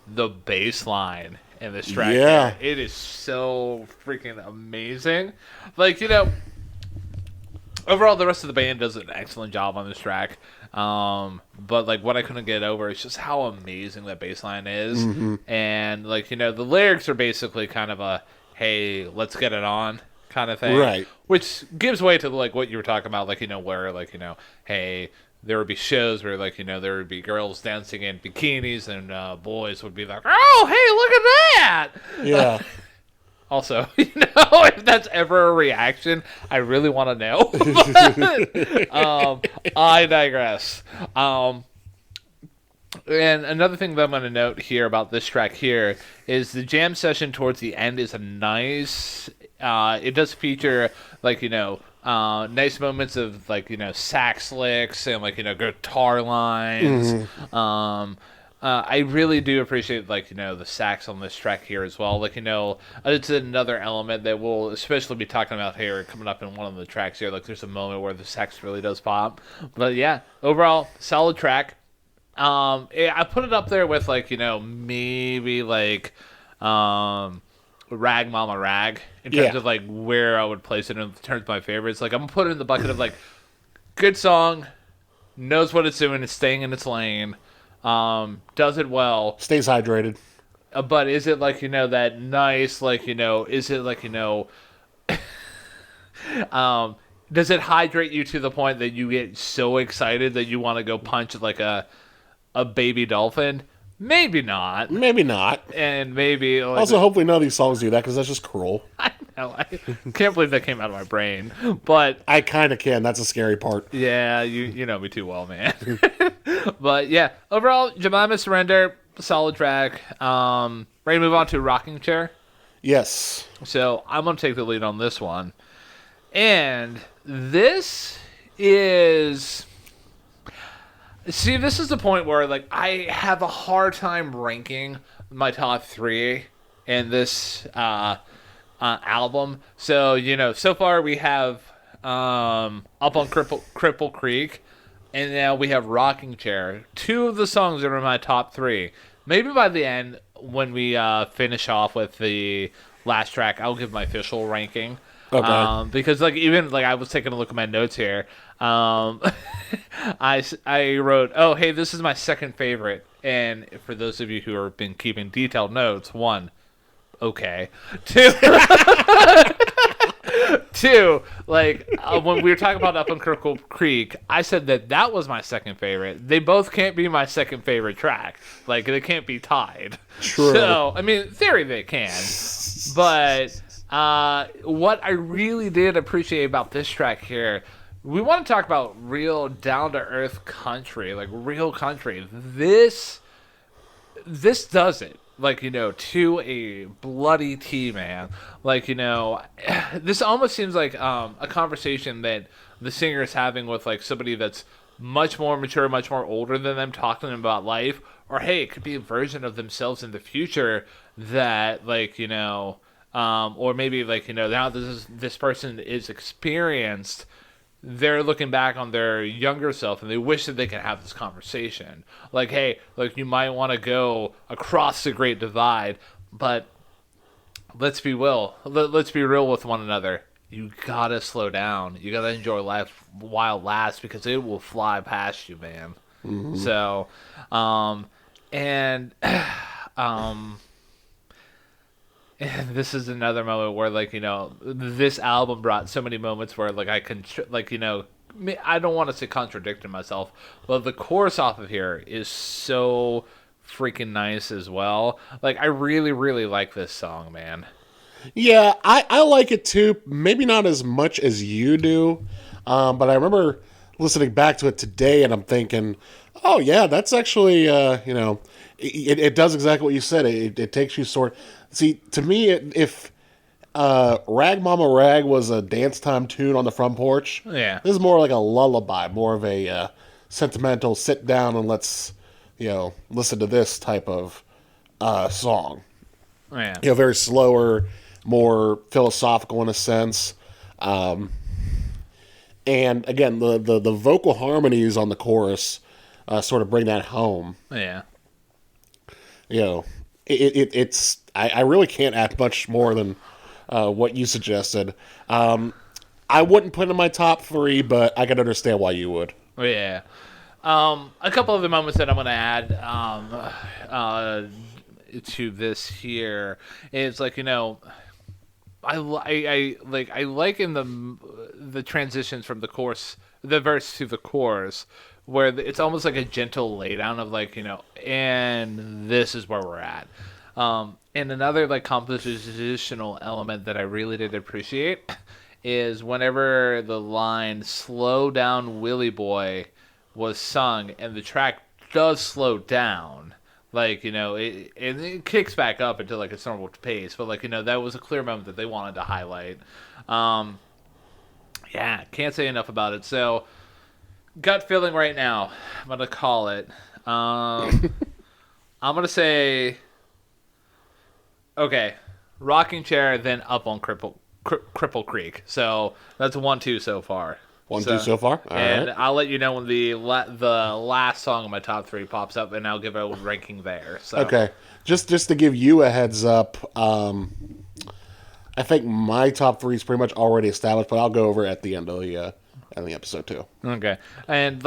The bass line in this track. Yeah. Here, it is so freaking amazing. Like, overall, the rest of the band does an excellent job on this track. But, like, what I couldn't get over is just how amazing that bass line is. Mm-hmm. And, like, the lyrics are basically kind of a, hey, let's get it on kind of thing. Right. Which gives way to, like, what you were talking about, like, where, like, hey, there would be shows where, like, there would be girls dancing in bikinis and boys would be like, oh, hey, look at that! Yeah. Also, if that's ever a reaction, I really want to know. I digress. And another thing that I'm going to note here about this track here is the jam session towards the end is a nice... it does feature, like, nice moments of, like, sax licks and, like, guitar lines. Mm-hmm. I really do appreciate, like, the sax on this track here as well. Like, it's another element that we'll especially be talking about here coming up in one of the tracks here. Like, there's a moment where the sax really does pop. But, yeah, overall, solid track. I put it up there with, like, maybe, like, Rag Mama Rag in terms of, like, where I would place it in terms of my favorites. Like, I'm going to put it in the bucket of, like, good song, knows what it's doing, it's staying in its lane. Does it well. Stays hydrated. But is it like, that nice, like, is it like, does it hydrate you to the point that you get so excited that you want to go punch like a baby dolphin? Maybe not. Maybe not. And maybe... Like, also, hopefully none of these songs do that because that's just cruel. I know. I can't believe that came out of my brain. But... I kind of can. That's a scary part. Yeah, you know me too well, man. But, yeah. Overall, Jemima Surrender, solid track. Ready to move on to Rocking Chair? Yes. So, I'm going to take the lead on this one. And this is... See, this is the point where, like, I have a hard time ranking my top three in this album. So, so far we have Up on Cripple Creek, and now we have Rocking Chair. Two of the songs that are in my top three. Maybe by the end, when we finish off with the last track, I'll give my official ranking. Okay. Because even I was taking a look at my notes here. I wrote, oh, hey, this is my second favorite. And for those of you who have been keeping detailed notes, one, okay. Two, two, when we were talking about Up on Cripple Creek, I said that was my second favorite. They both can't be my second favorite track. Like, they can't be tied. True. So, I mean, in theory they can. But what I really did appreciate about this track here, we want to talk about real down-to-earth country, like real country. This does it. To a bloody T, man. This almost seems like a conversation that the singer is having with, somebody that's much more mature, much more older than them, talking to them about life. Or, hey, it could be a version of themselves in the future that, or maybe, now this person is experienced, they're looking back on their younger self and they wish that they could have this conversation. Hey, you might want to go across the Great Divide, but let's be real with one another. You gotta slow down. You gotta enjoy life while it lasts, because it will fly past you, man. Mm-hmm. So, and this is another moment where, this album brought so many moments where, I can, I don't want to say contradicting myself, but the chorus off of here is so freaking nice as well. I really, really like this song, man. Yeah, I like it too. Maybe not as much as you do, but I remember listening back to it today, and I'm thinking, oh yeah, that's actually, it does exactly what you said. It takes you See, to me, if Rag Mama Rag was a dance time tune on the front porch, yeah, this is more like a lullaby, more of a sentimental sit down and let's, listen to this type of song. Yeah. Very slower, more philosophical in a sense. And again, the vocal harmonies on the chorus sort of bring that home. Yeah. It's I really can't add much more than what you suggested. I wouldn't put it in my top three, but I can understand why you would. Yeah. A couple of the moments that I'm going to add to this here is I like in the transitions from the verse to the chorus, where it's almost like a gentle laydown of and this is where we're at. And another compositional element that I really did appreciate is whenever the line "Slow Down, Willie Boy" was sung, and the track does slow down. It kicks back up into its normal pace, but that was a clear moment that they wanted to highlight. Yeah, can't say enough about it. So, gut feeling right now, I'm gonna call it. I'm gonna say, okay, Rocking Chair, then Up on Cripple Creek. So that's 1-2 so far. 1-2 so far. All and right. I'll let you know when the last song in my top three pops up, and I'll give a ranking there. So. Okay, just to give you a heads up, I think my top three is pretty much already established, but I'll go over it at the end of the episode too. Okay, and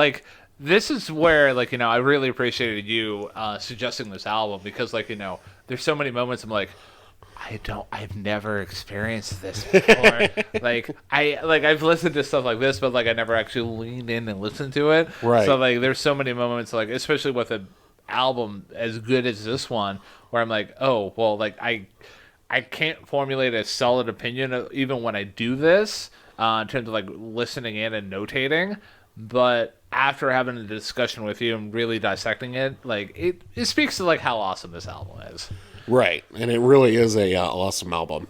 this is where I really appreciated you suggesting this album, because there's so many moments I'm I've never experienced this before. I've listened to stuff like this, but I never actually leaned in and listened to it. Right. So there's so many moments especially with an album as good as this one, where I'm oh well, I can't formulate a solid opinion even when I do this in terms of listening in and notating, but after having a discussion with you and really dissecting it, it speaks to how awesome this album is. Right, and it really is a awesome album.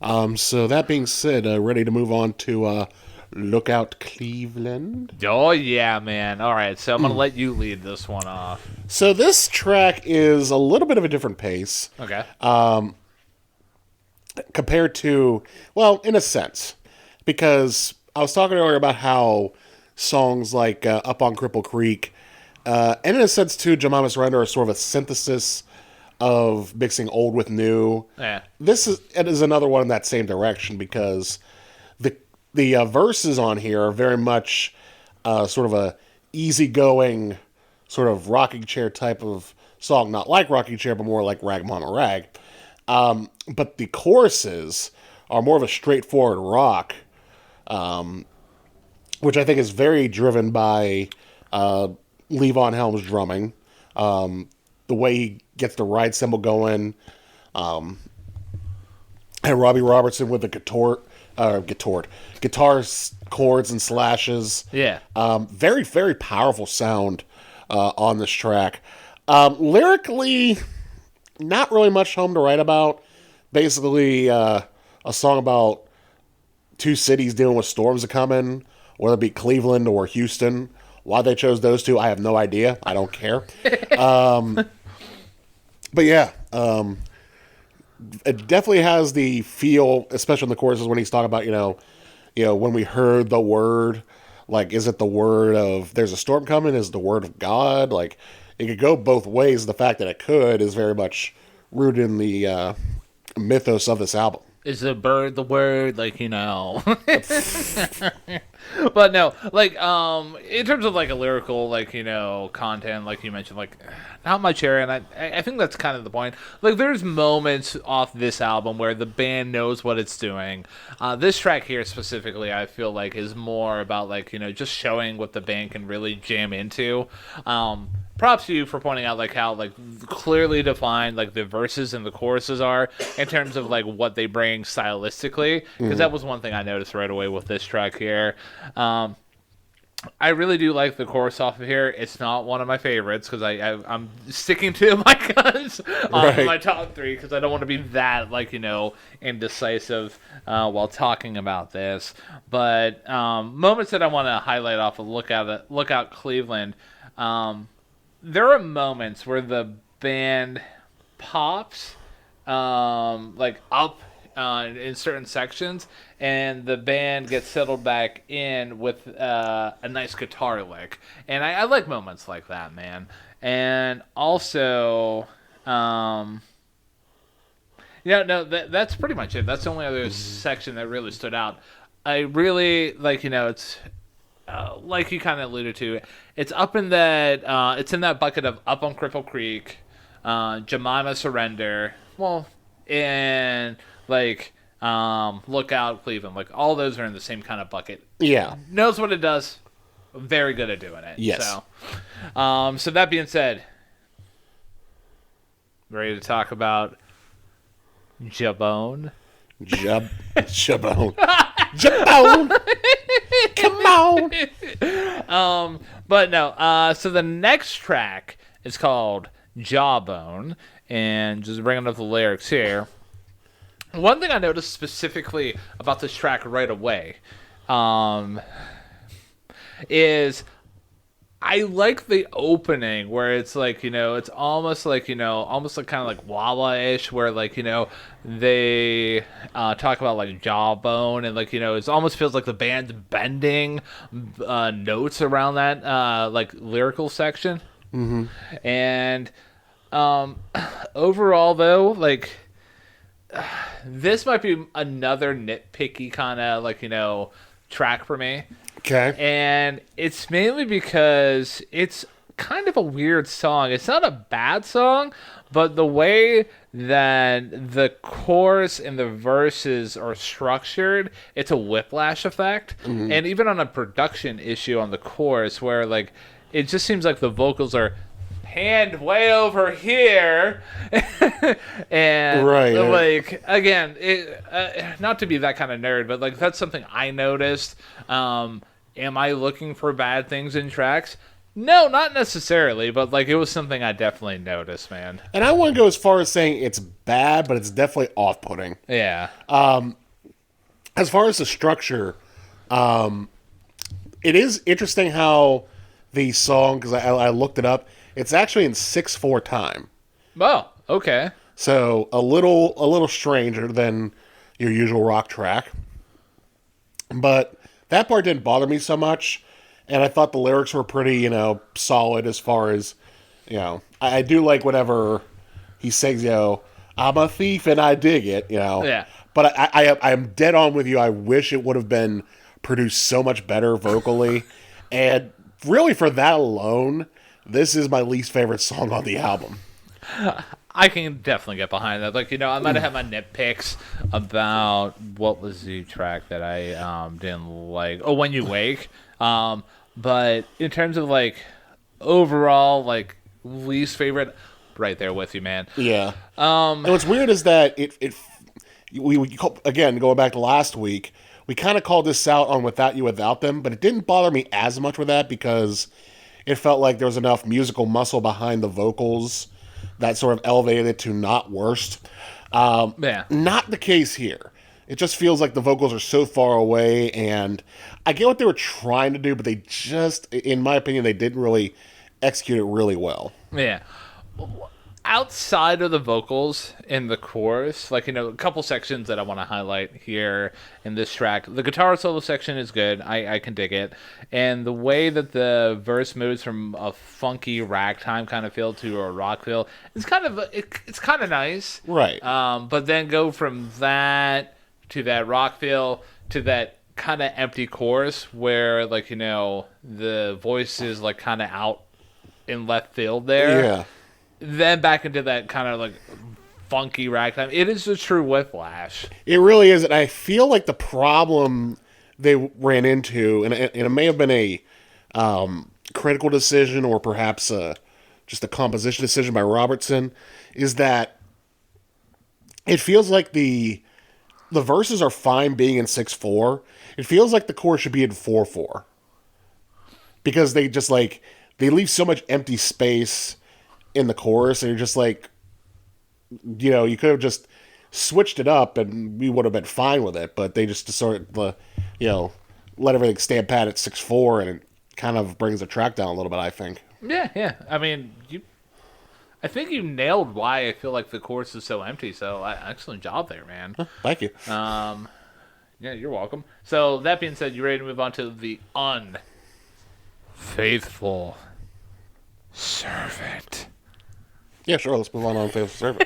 So that being said, ready to move on to Lookout Cleveland. Oh yeah, man. All right, so I'm gonna let you lead this one off. So this track is a little bit of a different pace Okay. compared to, well, in a sense, because I was talking earlier about how songs like Up on Cripple Creek, and in a sense too, Jemima Surrender are sort of a synthesis of mixing old with new. Yeah. It is another one in that same direction because the verses on here are very much sort of a easygoing, sort of rocking chair type of song. Not like rocking chair, but more like Rag Mama Rag. But the choruses are more of a straightforward rock, which I think is very driven by Levon Helm's drumming. The way he gets the ride cymbal going, and Robbie Robertson with the guitar chords and slashes. Yeah. Very, very powerful sound on this track. Lyrically, not really much home to write about. Basically, a song about two cities dealing with storms that come in, whether it be Cleveland or Houston. Why they chose those two, I have no idea. I don't care. But yeah, it definitely has the feel, especially in the choruses when he's talking about, when we heard the word, like, is it the word of there's a storm coming? Is it the word of God? Like, it could go both ways. The fact that it could is very much rooted in the mythos of this album. Is the bird the word? But no, in terms of, a lyrical, content, like you mentioned, not much here, and I think that's kind of the point. There's moments off this album where the band knows what it's doing. This track here specifically, I feel like, is more about, just showing what the band can really jam into. Props to you for pointing out how clearly defined the verses and the choruses are in terms of what they bring stylistically, because that was one thing I noticed right away with this track here. I really do like the chorus off of here. It's not one of my favorites because I'm sticking to my guns on my top three because I don't want to be that indecisive while talking about this. But moments that I want to highlight off of Lookout Cleveland. There are moments where the band pops, up in certain sections, and the band gets settled back in with a nice guitar lick. And I like moments like that, man. And also, that's pretty much it. That's the only other section that really stood out. I really, it's... like you kind of alluded to, it's up in that it's in that bucket of Up on Cripple Creek, Jemima Surrender, and Lookout Cleveland. All those are in the same kind of bucket. Yeah, knows what it does. Very good at doing it. Yes. So that being said, ready to talk about Jabone? Jabone. Jabone. Come on. But no. So the next track is called Jawbone, and just bringing up the lyrics here. One thing I noticed specifically about this track right away, is I like the opening where it's it's almost almost kind of like Walla-ish, where they talk about Jawbone, and it almost feels like the band's bending notes around that lyrical section. Mm-hmm. And overall though, this might be another nitpicky kind of track for me. Okay. And it's mainly because it's kind of a weird song. It's not a bad song, but the way that the chorus and the verses are structured, it's a whiplash effect. Mm-hmm. And even on a production issue on the chorus where it just seems like the vocals are hand way over here. And again, not to be that kind of nerd, but that's something I noticed. Am I looking for bad things in tracks? No, not necessarily, but like it was something I definitely noticed, man. And I wouldn't go as far as saying it's bad, but it's definitely off-putting. Yeah. As far as the structure, it is interesting how the song, because I looked it up, it's actually in 6/4 time. Oh, okay. So a little stranger than your usual rock track. But that part didn't bother me so much, and I thought the lyrics were pretty, solid as far as, I do like whatever he sings, I'm a thief and I dig it. Yeah. But I'm dead on with you. I wish it would have been produced so much better vocally, and really for that alone, this is my least favorite song on the album. I can definitely get behind that. Like, I might have had my nitpicks about what was the track that I didn't like. Oh, When You Wake. But in terms of like overall like least favorite, right there with you, man. Yeah. And what's weird is that again, going back to last week, we kind of called this out on Without You, Without Them, but it didn't bother me as much with that because it felt like there was enough musical muscle behind the vocals that sort of elevated it to not worst. Yeah. Not the case here. It just feels like the vocals are so far away, and I get what they were trying to do, but they just, in my opinion, they didn't really execute it really well. Yeah. Outside of the vocals in the chorus, like, a couple sections that I want to highlight here in this track. The guitar solo section is good. I can dig it. And the way that the verse moves from a funky ragtime kind of feel to a rock feel, it's kind of nice. Right. But then go from that to that rock feel to that kind of empty chorus where, like, the voice is, like, kind of out in left field there. Yeah. Then back into that kind of like funky ragtime. It is a true whiplash. It really is, and I feel like the problem they ran into, and it may have been a critical decision or perhaps just a composition decision by Robertson, is that it feels like the verses are fine being in 6/4. It feels like the chorus should be in 4/4 because they just they leave so much empty space in the chorus, and you're just like, you could have just switched it up and we would have been fine with it, but they just sort of, let everything stand pat at 6/4, and it kind of brings the track down a little bit, I think. Yeah. I mean, I think you nailed why I feel like the chorus is so empty. So, excellent job there, man. Thank you. Yeah, you're welcome. So that being said, you ready to move on to the unfaithful servant? Yeah, sure, let's move on Faithful Servant.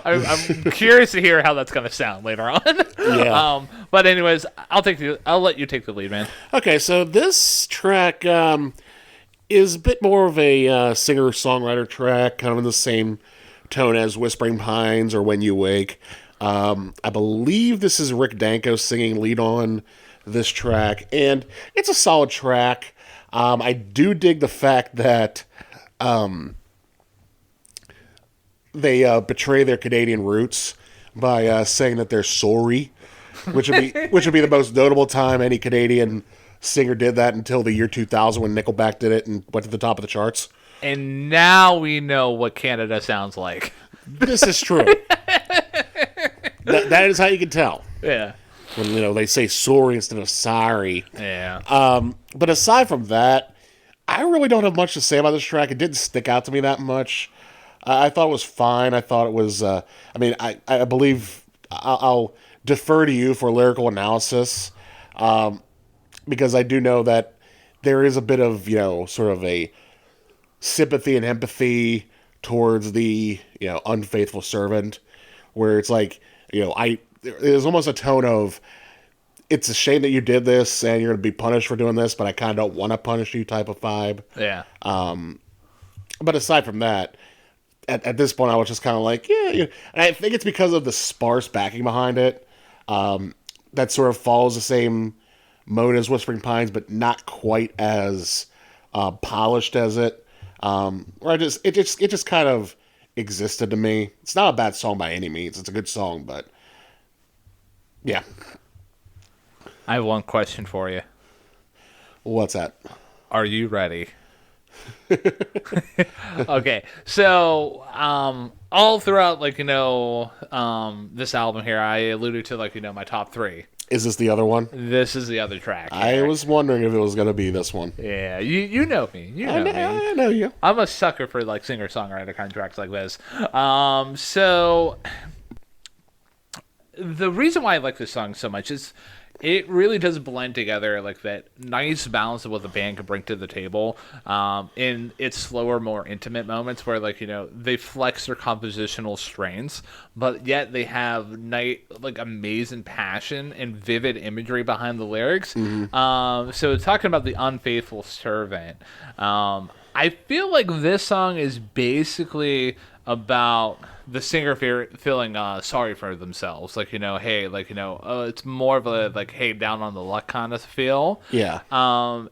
I'm curious to hear how that's going to sound later on. Yeah. But anyways, I'll let you take the lead, man. Okay, so this track is a bit more of a singer-songwriter track, kind of in the same tone as Whispering Pines or When You Wake. I believe this is Rick Danko singing lead on this track, and it's a solid track. I do dig the fact that they betray their Canadian roots by saying that they're sorry, which would be the most notable time any Canadian singer did that until the year 2000 when Nickelback did it and went to the top of the charts. And now we know what Canada sounds like. This is true. that is how you can tell. Yeah. When they say sorry instead of sorry. Yeah. But aside from that, I really don't have much to say about this track. It didn't stick out to me that much. I thought it was fine. I thought it was. I believe I'll defer to you for lyrical analysis, because I do know that there is a bit of sort of a sympathy and empathy towards the unfaithful servant, where it's like there's almost a tone of, it's a shame that you did this and you're going to be punished for doing this, but I kind of don't want to punish you type of vibe. Yeah. But aside from that, at this point, I was just kind of like, yeah. And I think it's because of the sparse backing behind it that sort of follows the same mode as Whispering Pines, but not quite as polished as it. Or it just kind of existed to me. It's not a bad song by any means. It's a good song, but yeah. I have one question for you. What's that? Are you ready? Okay, so all throughout, this album here, I alluded to my top three. Is this the other one? This is the other track I here. was wondering if it was going to be this one. Yeah, you know me. You know me. I know you. I'm a sucker for singer-songwriter kind of tracks like this. So the reason why I like this song so much is it really does blend together that nice balance of what the band can bring to the table in its slower, more intimate moments where they flex their compositional strengths, but yet they have amazing passion and vivid imagery behind the lyrics. So talking about the unfaithful servant, I feel like this song is basically about the singer feeling sorry for themselves, hey, it's more of a hey, down on the luck kind of feel. Yeah.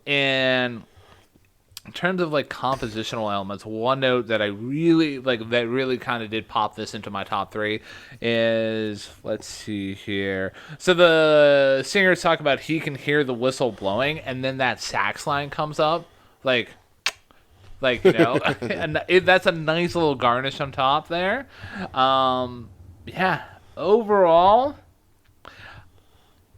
And in terms of compositional elements, one note that I really that really kind of did pop this into my top three is, let's see here. So the singers talk about he can hear the whistle blowing, and then that sax line comes up, and that's a nice little garnish on top there. Yeah, overall,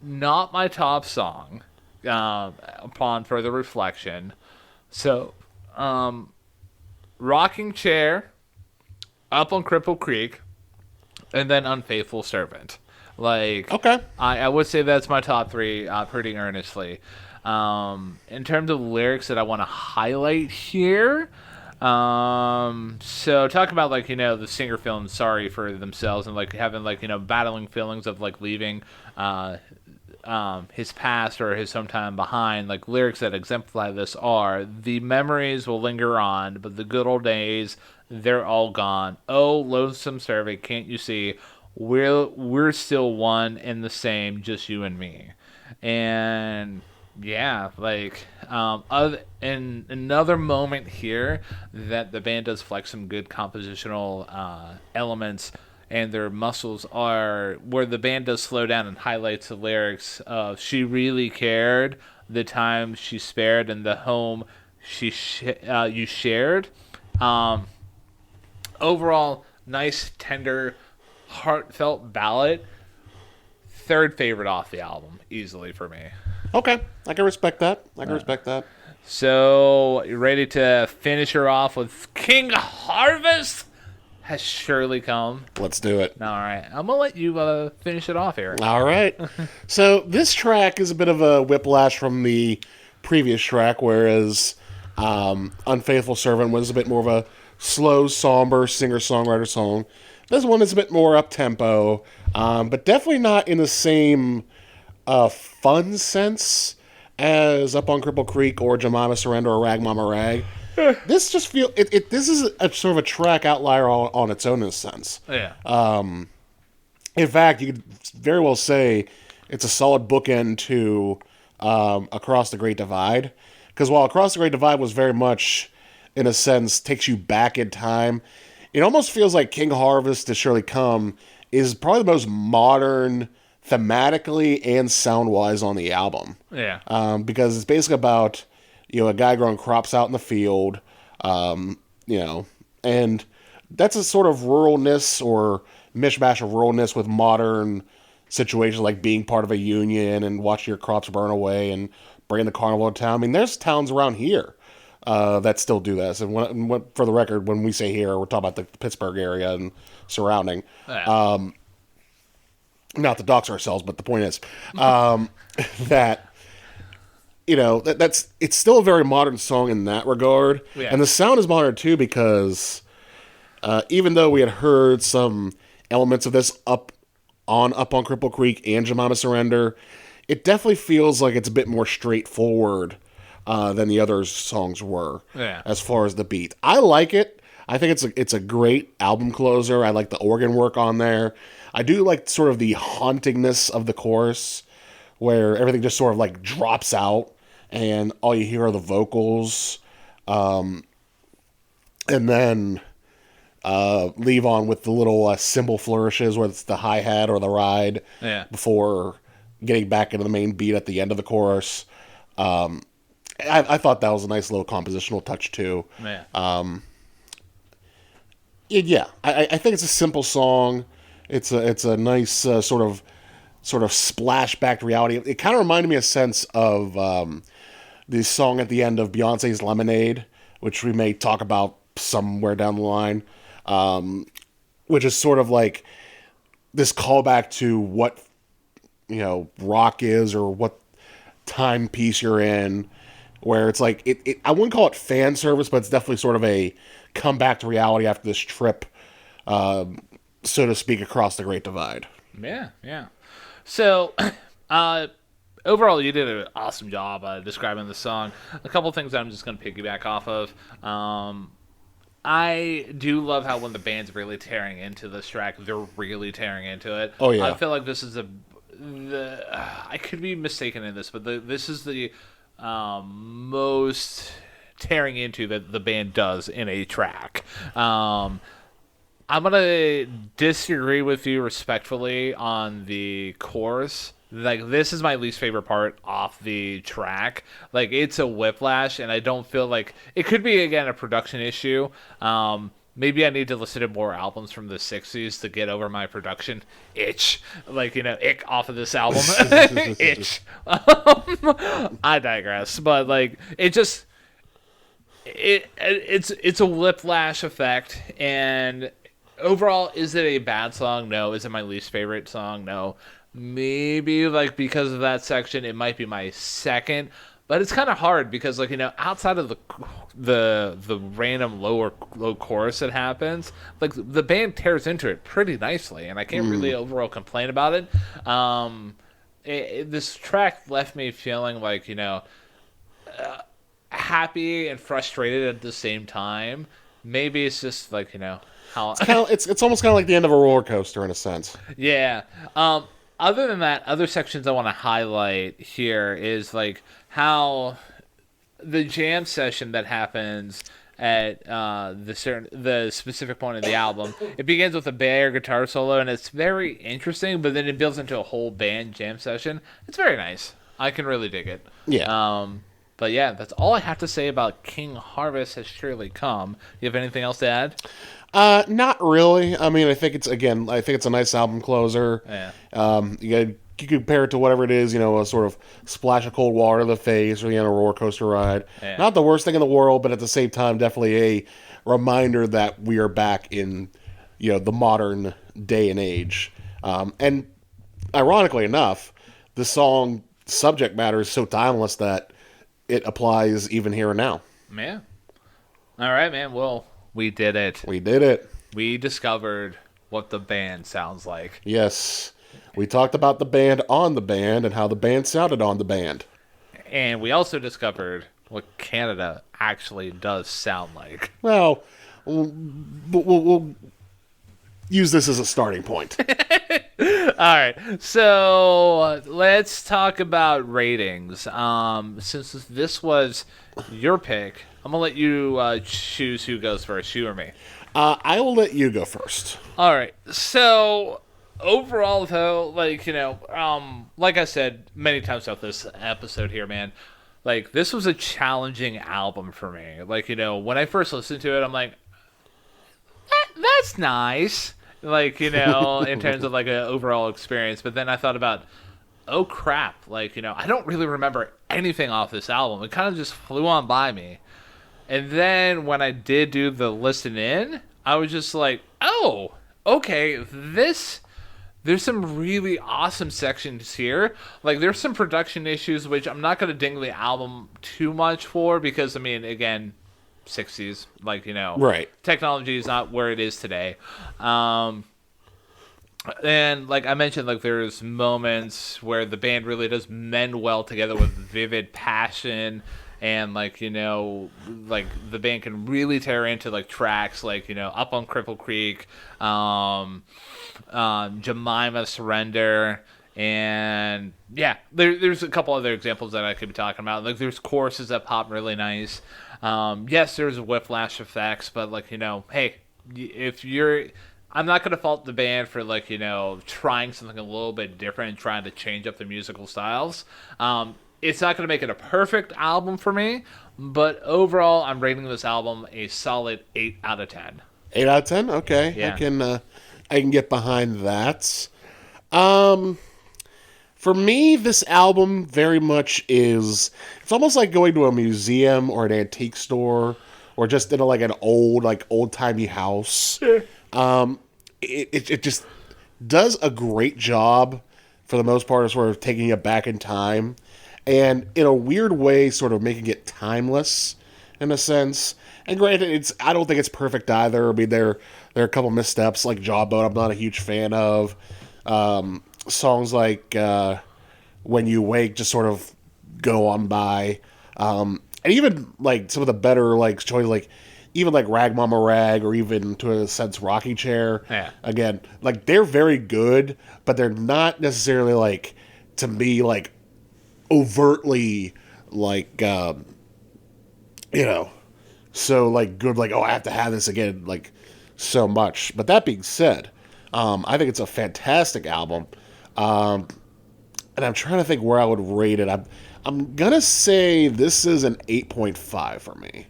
not my top song upon further reflection. So, Rocking Chair, Up on Cripple Creek, and then Unfaithful Servant. Okay. I would say that's my top three pretty earnestly. In terms of lyrics that I want to highlight here, so talk about the singer feeling sorry for themselves and having battling feelings of leaving his past or his hometown behind. Lyrics that exemplify this are: the memories will linger on, but the good old days, they're all gone. Oh, loathsome servant, can't you see? We're still one and the same, just you and me. And yeah, in another moment here that the band does flex some good compositional elements, and their muscles are where the band does slow down and highlights the lyrics of "she really cared, the time she spared, and the home you shared." Overall, nice, tender, heartfelt ballad. Third favorite off the album, easily for me. Okay. I can respect that. So, you ready to finish her off with King Harvest? Has surely come. Let's do it. All right. I'm going to let you finish it off here. All right. So this track is a bit of a whiplash from the previous track, whereas Unfaithful Servant was a bit more of a slow, somber singer-songwriter song. This one is a bit more up-tempo, but definitely not in the same fun sense as Up on Cripple Creek or Jemima Surrender or Rag Mama Rag. This just feels... This is a sort of a track outlier on its own in a sense. Yeah. In fact, you could very well say it's a solid bookend to Across the Great Divide. Because while Across the Great Divide was very much, in a sense, takes you back in time, it almost feels like King Harvest to Surely Come is probably the most modern thematically and sound-wise on the album. Yeah. Because it's basically about, a guy growing crops out in the field, and that's a sort of ruralness or mishmash of ruralness with modern situations like being part of a union and watching your crops burn away and bringing the carnival to town. I mean, there's towns around here that still do this. And for the record, when we say here, we're talking about the Pittsburgh area and surrounding. Yeah. Not to dox ourselves, but the point is that it's still a very modern song in that regard. Yeah. And the sound is modern too because even though we had heard some elements of this up on Cripple Creek and Jemima Surrender, it definitely feels like it's a bit more straightforward than the other songs were. Yeah. As far as the beat. I like it. I think it's a great album closer. I like the organ work on there. I do like sort of the hauntingness of the chorus where everything just sort of drops out and all you hear are the vocals. And then leave on with the little cymbal flourishes, whether it's the hi-hat or the ride, before getting back into the main beat at the end of the chorus. I thought that was a nice little compositional touch too. Yeah. Yeah, I think it's a simple song. It's a nice sort of splashback to reality. It kind of reminded me a sense of the song at the end of Beyonce's Lemonade, which we may talk about somewhere down the line, which is sort of like this callback to what rock is or what timepiece you're in, where it's like I wouldn't call it fan service, but it's definitely sort of a comeback to reality after this trip, so to speak, across the Great Divide. Yeah, yeah. So, overall, you did an awesome job describing the song. A couple things I'm just going to piggyback off of. I do love how when the band's really tearing into this track, they're really tearing into it. Oh, yeah. I feel like this is I could be mistaken in this, but this is the most tearing into that the band does in a track. I'm gonna disagree with you respectfully on the chorus. Like, this is my least favorite part off the track. Like, it's a whiplash, and I don't feel like it could be, again, a production issue. Maybe I need to listen to more albums from the 60s to get over my production itch. Like, ick off of this album. Itch. I digress. But, like, it's a whiplash effect, and overall, is it a bad song? No. Is it my least favorite song? No. Maybe, like, because of that section, it might be my second. But it's kind of hard because, like, outside of the random low chorus that happens, like, the band tears into it pretty nicely, and I can't really overall complain about it. This track left me feeling like, happy and frustrated at the same time. Maybe it's just like, how It's almost kind of like the end of a roller coaster in a sense. yeah. Other than that, other sections I want to highlight here is like how the jam session that happens at the specific point of the album. It begins with a bare guitar solo, and it's very interesting, but then it builds into a whole band jam session. It's very nice. I can really dig it. Yeah. But yeah, that's all I have to say about King Harvest Has Surely Come. You have anything else to add? Not really. I mean, I think it's a nice album closer. Yeah. You compare it to whatever it is, a sort of splash of cold water to the face or a roller coaster ride. Yeah. Not the worst thing in the world, but at the same time, definitely a reminder that we are back in, the modern day and age. And ironically enough, the song subject matter is so timeless that it applies even here and now. Yeah. All right, man. Well, we did it. We did it. We discovered what the band sounds like. Yes. We talked about the band on the band and how the band sounded on the band. And we also discovered what Canada actually does sound like. Well, we'll use this as a starting point. All right, so let's talk about ratings. Since this was your pick, I'm gonna let you choose who goes first, you or me. I will let you go first. All right, so overall, though, like like I said many times throughout this episode here, man, like this was a challenging album for me. Like when I first listened to it, I'm like, that's nice. Like, in terms of like an overall experience. But then I thought about, oh crap, like, I don't really remember anything off this album. It kind of just flew on by me. And then when I did do the listen in, I was just like, oh, okay, there's some really awesome sections here. Like, there's some production issues, which I'm not going to ding the album too much for because, I mean, again, 60s, like, right, technology is not where it is today. And like I mentioned, like there's moments where the band really does mend well together with vivid passion, and like like the band can really tear into like tracks like Up on Cripple Creek, Jemima Surrender, and yeah, there's a couple other examples that I could be talking about. Like there's choruses that pop really nice. Yes, there's whiplash effects, but like hey, if I'm not gonna fault the band for like trying something a little bit different and trying to change up the musical styles. It's not going to make it a perfect album for me, but overall, I'm rating this album a solid 8 out of 10. 8 out of 10. Okay, Yeah. I can get behind that. For me, this album very much is. It's almost like going to a museum or an antique store, or just in like an old timey house. It just does a great job for the most part of sort of taking it back in time, and in a weird way, sort of making it timeless in a sense. And granted, I don't think it's perfect either. I mean, there are a couple missteps like Jawbone. I'm not a huge fan of. Songs like When You Wake just sort of go on by. And even like some of the better like choices, like even like Rag Mama Rag, or even to a sense Rocking Chair. Yeah. Again, like they're very good, but they're not necessarily like, to me, like overtly like so like good, like, oh, I have to have this again, like so much. But that being said, I think it's a fantastic album. And I'm trying to think where I would rate it. I'm gonna say this is an 8.5 for me,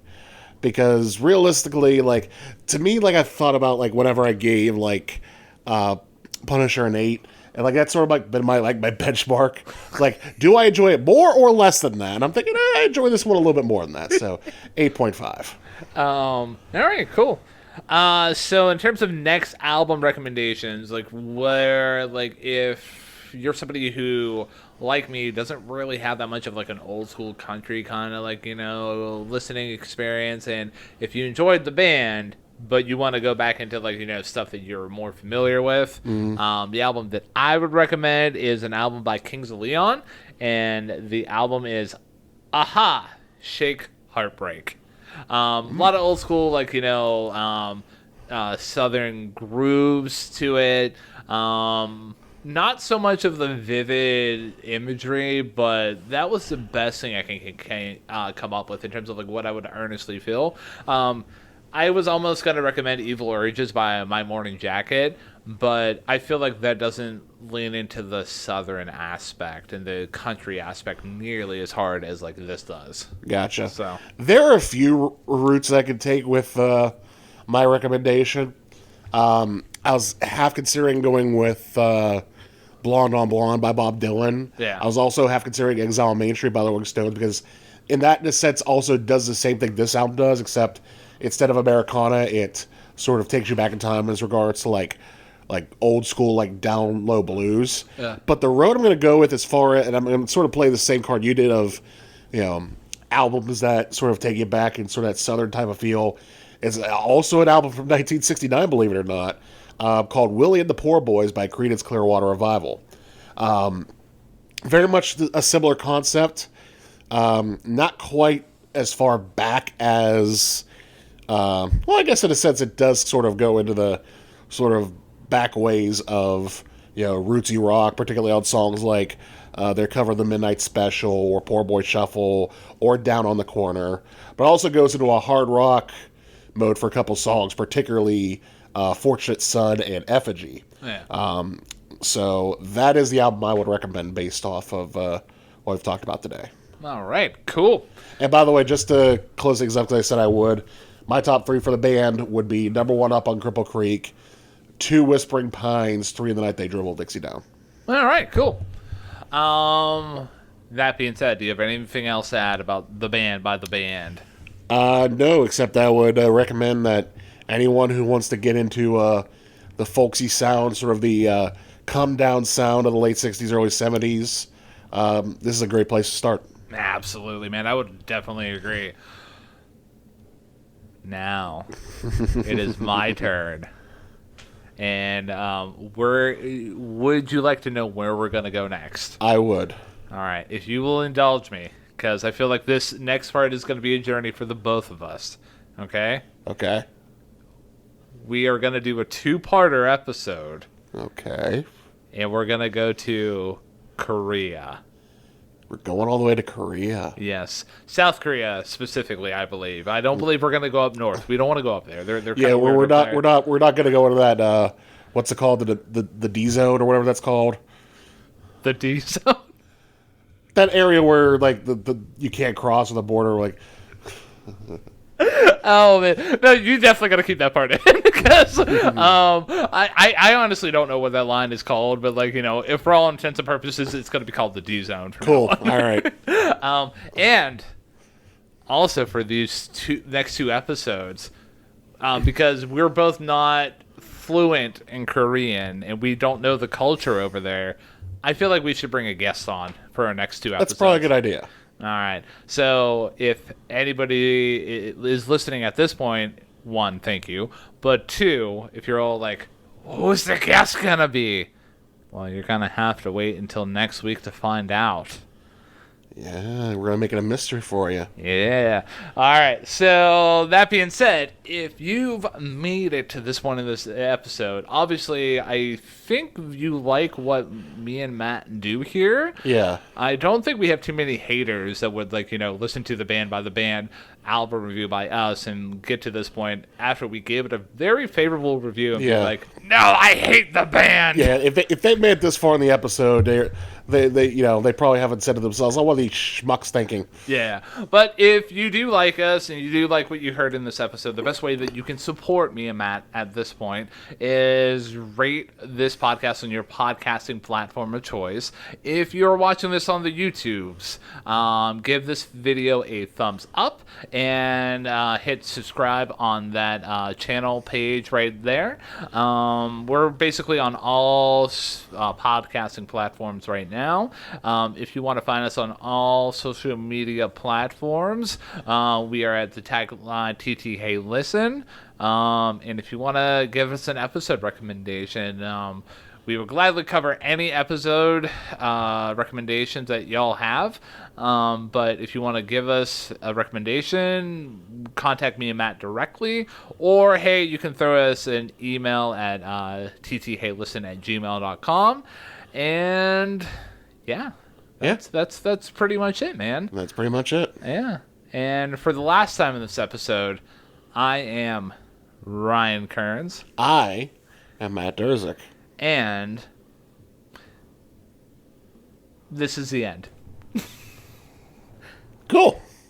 because realistically, like, to me, like, I thought about like whenever I gave like Punisher an 8, and like that's sort of like been my benchmark. Like, do I enjoy it more or less than that? And I'm thinking I enjoy this one a little bit more than that. So 8.5. All right, cool. So in terms of next album recommendations, like where, like, if you're somebody who, like me, doesn't really have that much of like an old school country kind of like, listening experience, and if you enjoyed the band but you want to go back into like, stuff that you're more familiar with, the album that I would recommend is an album by Kings of Leon, and the album is Aha! Shake Heartbreak. A lot of old school, like, southern grooves to it. Not so much of the vivid imagery, but that was the best thing I can come up with in terms of like what I would earnestly feel. I was almost going to recommend Evil Urges by My Morning Jacket, but I feel like that doesn't lean into the southern aspect and the country aspect nearly as hard as like this does. Gotcha. So there are a few routes I could take with my recommendation. I was half considering going with Blonde on Blonde by Bob Dylan. Yeah. I was also half considering Exile on Main Street by the Rolling Stones, because in that sense also does the same thing this album does, except instead of Americana, it sort of takes you back in time as regards to like old school, like down low blues. Yeah. But the road I'm going to go with, as far as, and I'm going to sort of play the same card you did of, albums that sort of take you back and sort of that southern type of feel. It's also an album from 1969, believe it or not, called Willie and the Poor Boys by Creedence Clearwater Revival. Very much a similar concept. Not quite as far back as, well, I guess in a sense it does sort of go into the sort of back ways of, rootsy rock, particularly on songs like their cover of The Midnight Special or Poor Boy Shuffle or Down on the Corner, but also goes into a hard rock mode for a couple songs, particularly Fortunate Son and Effigy. yeah. So that is the album I would recommend based off of what we've talked about today. All right, cool. And by the way, just to close things up, because I said I would, my top 3 for the band would be number 1 Up on Cripple Creek, 2 Whispering Pines, 3 In the Night They Dribbled Dixie Down. All right, cool. That being said, do you have anything else to add about the band by the band? No, except I would recommend that anyone who wants to get into the folksy sound, sort of the come down sound of the late 60s, early 70s, this is a great place to start. Absolutely, man. I would definitely agree. Now, it is my turn. And would you like to know where we're going to go next? I would. All right. If you will indulge me, because I feel like this next part is going to be a journey for the both of us. Okay? Okay. We are going to do a 2-parter episode. Okay. And we're going to go to Korea. We're going all the way to Korea. Yes. South Korea specifically, I believe. I don't believe we're going to go up north. We don't want to go up there. They're yeah, we're not going to go into that what's it called, the D zone or whatever that's called. The D zone. that area where like the you can't cross the border, like. Oh man, no, you definitely got to keep that part in because I honestly don't know what that line is called, but like if for all intents and purposes, it's going to be called the D zone. Cool. All right. And also for these next two episodes, because we're both not fluent in Korean and we don't know the culture over there, I feel like we should bring a guest on for our next two episodes. That's probably a good idea. All right. So if anybody is listening at this point, one, thank you. But two, if you're all like, who's the guest going to be? Well, you're going to have to wait until next week to find out. Yeah, we're going to make it a mystery for you. Yeah. All right. So that being said, if you've made it to this point in this episode, obviously I think you like what me and Matt do here. Yeah. I don't think we have too many haters that would listen to the band by the band album review by us and get to this point after we gave it a very favorable review and be like, no, I hate the band. Yeah. If they made it this far in the episode, they probably haven't said to themselves, "Oh, what are these schmucks thinking?" Yeah, but if you do like us and you do like what you heard in this episode, the best way that you can support me and Matt at this point is rate this podcast on your podcasting platform of choice. If you're watching this on the YouTubes, give this video a thumbs up and hit subscribe on that channel page right there. We're basically on all podcasting platforms right now. If you want to find us on all social media platforms, we are at the tagline TT Hey Listen. And if you want to give us an episode recommendation, we will gladly cover any episode recommendations that y'all have. But if you want to give us a recommendation, contact me and Matt directly. Or, hey, you can throw us an email at ttheylisten@gmail.com. And, yeah. That's pretty much it, man. That's pretty much it. Yeah. And for the last time in this episode, I am Ryan Kearns. I am Matt Durzik. And this is the end. Cool.